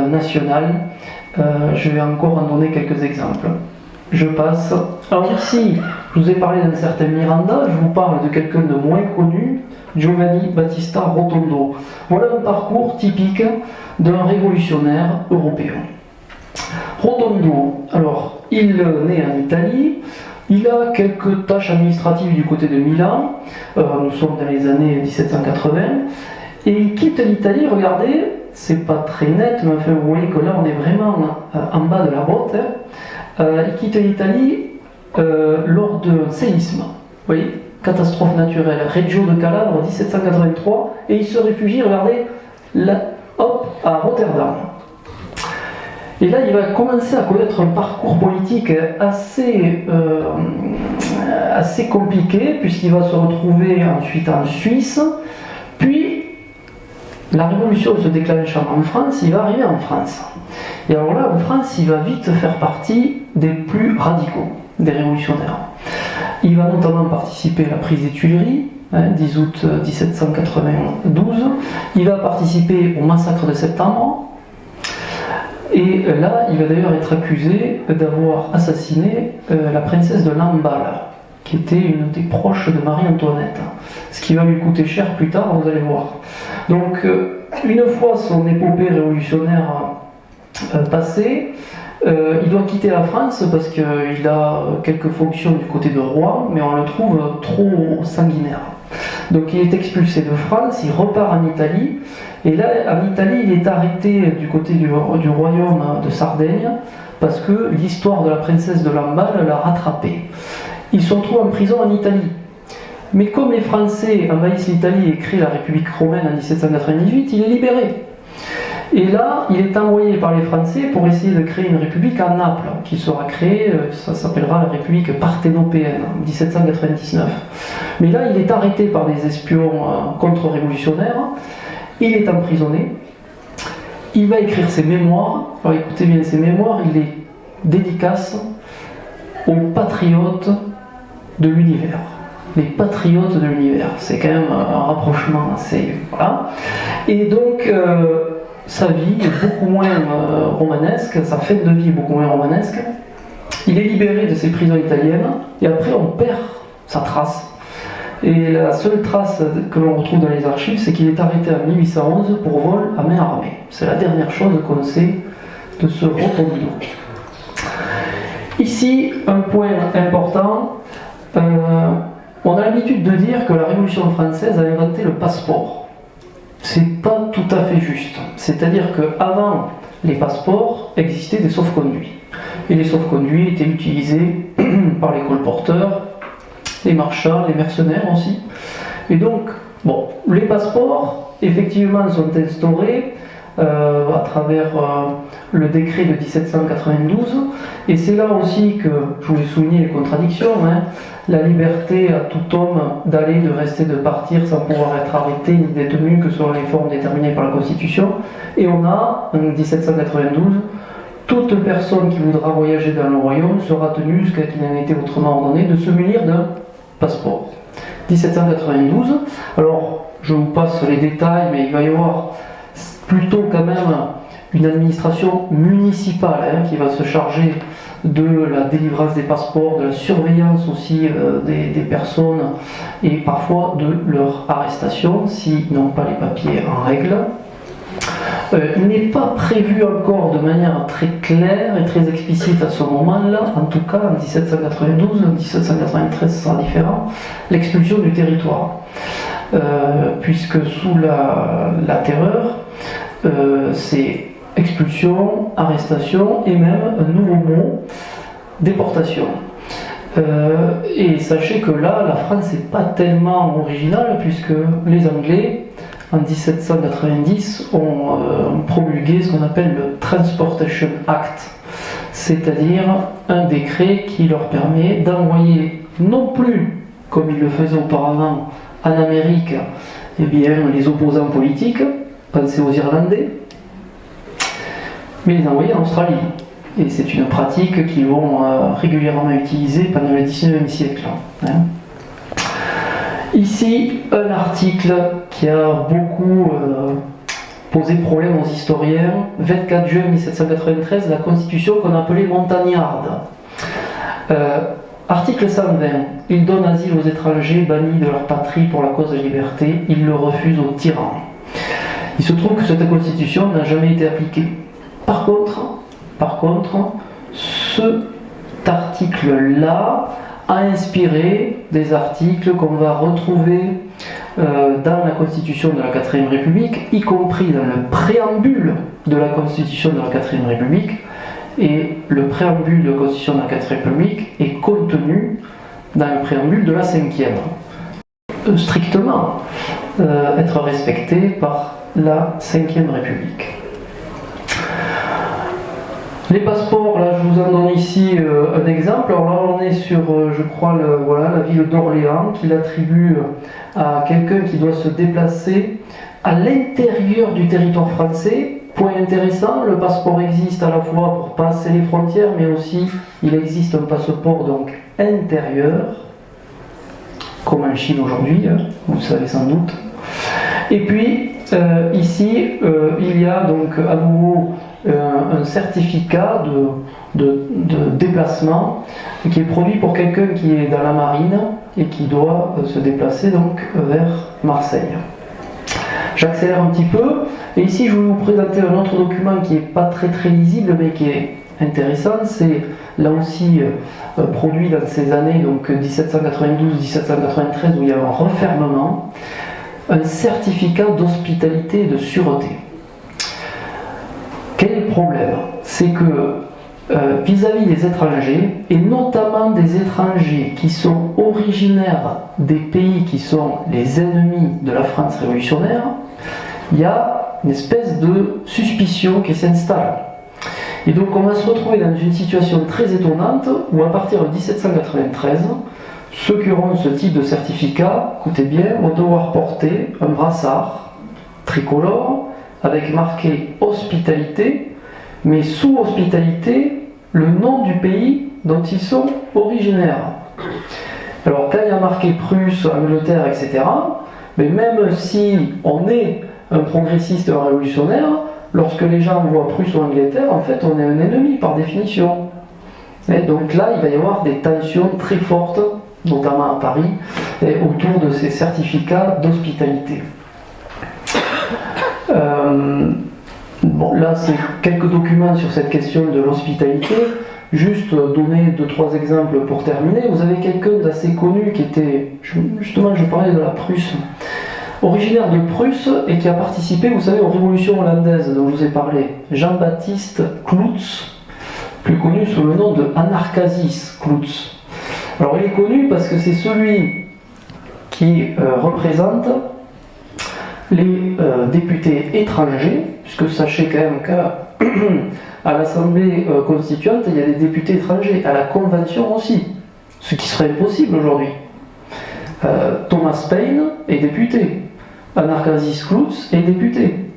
national. Je vais encore en donner quelques exemples. Je passe. Alors ici, je vous ai parlé d'un certain Miranda, je vous parle de quelqu'un de moins connu, Giovanni Battista Rotondo. Voilà un parcours typique d'un révolutionnaire européen. Rotondo, alors, il naît en Italie, il a quelques tâches administratives du côté de Milan, nous sommes dans les années 1780, et il quitte l'Italie, regardez, c'est pas très net, mais enfin, vous voyez que là on est vraiment en bas de la botte. Il quitte l'Italie lors d'un séisme, vous voyez, catastrophe naturelle, Reggio de Calabre 1783, et il se réfugie, regardez, là, hop, à Rotterdam. Et là, il va commencer à connaître un parcours politique assez compliqué, puisqu'il va se retrouver ensuite en Suisse, puis la révolution se déclenchant en France, il va arriver en France. Et alors là, en France, il va vite faire partie des plus radicaux, des révolutionnaires. Il va notamment participer à la prise des Tuileries, 10 août 1792. Il va participer au massacre de septembre. Et là, il va d'ailleurs être accusé d'avoir assassiné la princesse de Lamballe, qui était une des proches de Marie-Antoinette. Ce qui va lui coûter cher plus tard, vous allez voir. Donc, une fois son épopée révolutionnaire passée, il doit quitter la France parce qu'il a quelques fonctions du côté de Rouen, mais on le trouve trop sanguinaire. Donc il est expulsé de France, il repart en Italie, et là en Italie il est arrêté du côté du royaume de Sardaigne, parce que l'histoire de la princesse de Lamballe l'a rattrapé. Il se retrouve en prison en Italie. Mais comme les Français envahissent l'Italie et créent la République romaine en 1798, il est libéré. Et là, il est envoyé par les Français pour essayer de créer une république à Naples, qui sera créée, ça s'appellera la République parthénopéenne, en 1799. Mais là, il est arrêté par des espions contre-révolutionnaires, il est emprisonné, il va écrire ses mémoires. Alors écoutez bien ses mémoires, il les dédicace aux patriotes de l'univers. Les patriotes de l'univers, c'est quand même un rapprochement assez... Voilà. Et donc, sa vie est beaucoup moins romanesque, sa fin de vie est beaucoup moins romanesque. Il est libéré de ses prisons italiennes, et après on perd sa trace. Et la seule trace que l'on retrouve dans les archives, c'est qu'il est arrêté en 1811 pour vol à main armée. C'est la dernière chose qu'on sait de ce Rotondo. Ici, un point important, on a l'habitude de dire que la Révolution française a inventé le passeport. C'est pas tout à fait juste. C'est-à-dire qu'avant les passeports existaient des sauf-conduits. Et les sauf-conduits étaient utilisés par les colporteurs, les marchands, les mercenaires aussi. Et donc, bon, les passeports, effectivement, sont instaurés à travers le décret de 1792. Et c'est là aussi que je voulais souligner les contradictions. La liberté à tout homme d'aller, de rester, de partir sans pouvoir être arrêté ni détenu que selon les formes déterminées par la Constitution. Et on a, en 1792, toute personne qui voudra voyager dans le royaume sera tenue, jusqu'à qu'il n'en ait été autrement ordonné, de se munir d'un passeport. 1792, alors je vous passe les détails, mais il va y avoir plutôt quand même une administration municipale qui va se charger de la délivrance des passeports, de la surveillance aussi des personnes et parfois de leur arrestation s'ils n'ont pas les papiers en règle. Il n'est pas prévu encore de manière très claire et très explicite à ce moment-là, en tout cas en 1792, en 1793 ce sera différent, l'expulsion du territoire. Puisque sous la terreur, c'est expulsion, arrestation et même un nouveau mot, déportation. Et sachez que là, la France n'est pas tellement originale puisque les Anglais, en 1790, ont promulgué ce qu'on appelle le Transportation Act, c'est-à-dire un décret qui leur permet d'envoyer non plus, comme ils le faisaient auparavant en Amérique, eh bien, les opposants politiques, pensez aux Irlandais, mais les envoyer en Australie. Et c'est une pratique qu'ils vont régulièrement utiliser pendant le 19e siècle. Ici, un article qui a beaucoup posé problème aux historiens. 24 juin 1793, la constitution qu'on appelait montagnarde. Article 120. Il donne asile aux étrangers bannis de leur patrie pour la cause de la liberté. Il le refuse aux tyrans. Il se trouve que cette constitution n'a jamais été appliquée. Par contre, cet article-là a inspiré des articles qu'on va retrouver dans la Constitution de la 4ème République, y compris dans le préambule de la Constitution de la 4ème République. Et le préambule de la Constitution de la 4ème République est contenu dans le préambule de la 5e. Strictement être respecté par la 5ème République. Les passeports, là je vous en donne ici un exemple. Alors là on est sur, je crois, la ville d'Orléans qui l'attribue à quelqu'un qui doit se déplacer à l'intérieur du territoire français. Point intéressant, le passeport existe à la fois pour passer les frontières, mais aussi il existe un passeport donc intérieur, comme en Chine aujourd'hui, vous le savez sans doute. Et puis ici, il y a donc à nouveau un certificat de déplacement qui est produit pour quelqu'un qui est dans la marine et qui doit se déplacer donc vers Marseille. J'accélère un petit peu et ici je vais vous présenter un autre document qui n'est pas très lisible mais qui est intéressant, c'est là aussi produit dans ces années, donc 1792-1793, où il y a un refermement, un certificat d'hospitalité et de sûreté. Quel est le problème? C'est que vis-à-vis des étrangers, et notamment des étrangers qui sont originaires des pays qui sont les ennemis de la France révolutionnaire, il y a une espèce de suspicion qui s'installe. Et donc on va se retrouver dans une situation très étonnante où à partir de 1793, ceux qui auront ce type de certificat, écoutez bien, vont devoir porter un brassard tricolore avec marqué hospitalité, mais sous hospitalité, le nom du pays dont ils sont originaires. Alors quand il y a marqué Prusse, Angleterre, etc., mais même si on est un progressiste révolutionnaire, lorsque les gens voient Prusse ou Angleterre, en fait on est un ennemi par définition. Et donc là, il va y avoir des tensions très fortes, notamment à Paris, autour de ces certificats d'hospitalité. Bon, là, c'est quelques documents sur cette question de l'hospitalité. Juste donner 2-3 exemples pour terminer. Vous avez quelqu'un d'assez connu qui était, justement, je parlais de la Prusse, originaire de Prusse et qui a participé, vous savez, aux révolutions hollandaises dont je vous ai parlé. Jean-Baptiste Cloets, plus connu sous le nom de Anarcasis Cloets. Alors, il est connu parce que c'est celui qui représente les députés étrangers, puisque sachez quand même qu'à l'Assemblée constituante, il y a des députés étrangers, à la Convention aussi, ce qui serait impossible aujourd'hui. Thomas Paine est député, Anarcasis Cloets est député.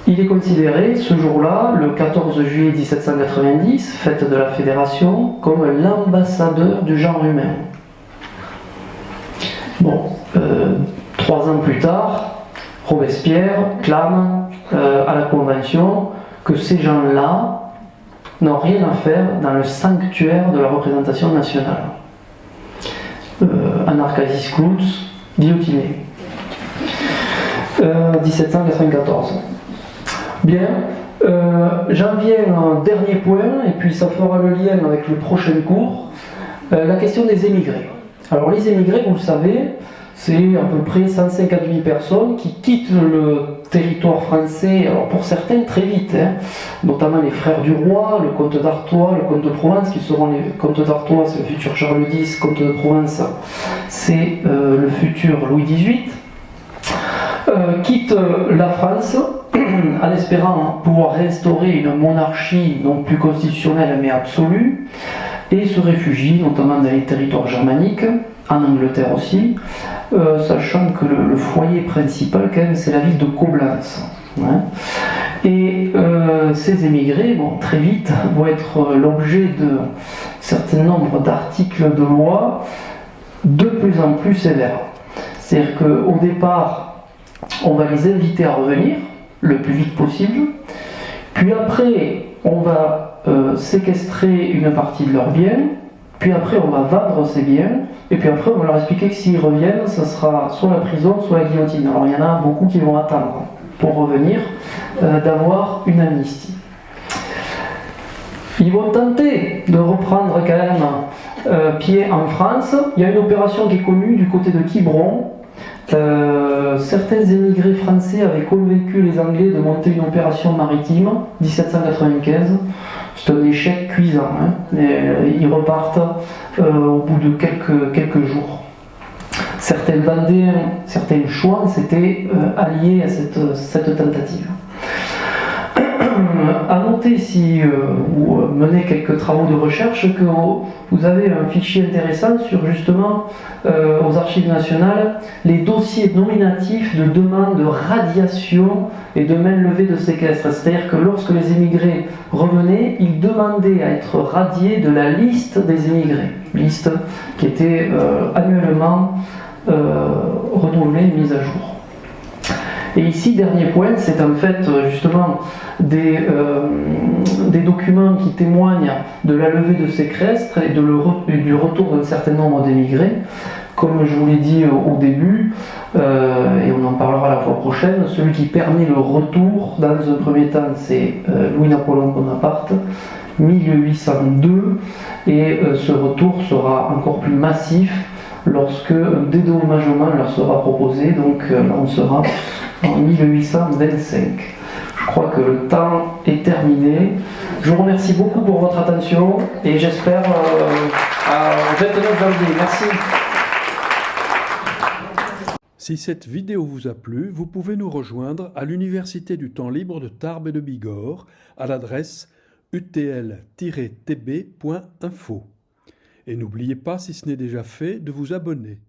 Il est considéré ce jour-là, le 14 juillet 1790, fête de la Fédération, comme l'ambassadeur du genre humain. Bon, 3 ans plus tard, Robespierre clame à la Convention que ces gens-là n'ont rien à faire dans le sanctuaire de la représentation nationale. Anarcasis Cloets, guillotiné. 1794. Bien, j'en viens à un dernier point, et puis ça fera le lien avec le prochain cours, la question des émigrés. Alors les émigrés, vous le savez, c'est à peu près 150 000 personnes qui quittent le territoire français, alors pour certains très vite, notamment les frères du roi, le comte d'Artois, le comte de Provence, qui seront les comtes d'Artois, c'est le futur Charles X, comte de Provence, c'est le futur Louis XVIII, quittent la France en espérant pouvoir restaurer une monarchie non plus constitutionnelle mais absolue, et se réfugient notamment dans les territoires germaniques, en Angleterre aussi, sachant que le foyer principal quand même c'est la ville de Coblence. Et ces émigrés, bon, très vite, vont être l'objet de certain nombre d'articles de loi de plus en plus sévères. C'est-à-dire qu'au départ, on va les inviter à revenir le plus vite possible, puis après, on va séquestrer une partie de leurs biens, puis après, on va vendre ces biens, et puis après, on va leur expliquer que s'ils reviennent, ça sera soit la prison, soit la guillotine. Alors, il y en a beaucoup qui vont attendre, pour revenir, d'avoir une amnistie. Ils vont tenter de reprendre quand même pied en France. Il y a une opération qui est connue du côté de Quiberon. Certains émigrés français avaient convaincu les Anglais de monter une opération maritime, 1795. C'est un échec cuisant. Ils repartent au bout de quelques jours. Certains Vendéens, certains Chouans s'étaient alliés à cette tentative. À noter, si vous menez quelques travaux de recherche, que vous avez un fichier intéressant sur justement aux archives nationales les dossiers nominatifs de demande de radiation et de main levée de séquestre. C'est-à-dire que lorsque les émigrés revenaient, ils demandaient à être radiés de la liste des émigrés, liste qui était annuellement renouvelée, mise à jour. Et ici, dernier point, c'est en fait justement des documents qui témoignent de la levée de séquestre et du retour d'un certain nombre d'émigrés, Comme je vous l'ai dit au début, et on en parlera la fois prochaine, celui qui permet le retour, dans un premier temps, c'est Louis-Napoléon Bonaparte, 1802, et ce retour sera encore plus massif lorsque un dédommagement leur sera proposé, donc là on sera en 1825. Je crois que le temps est terminé. Je vous remercie beaucoup pour votre attention et j'espère au 29 janvier. Merci. Si cette vidéo vous a plu, vous pouvez nous rejoindre à l'Université du temps libre de Tarbes et de Bigorre à l'adresse utl-tb.info. Et n'oubliez pas, si ce n'est déjà fait, de vous abonner.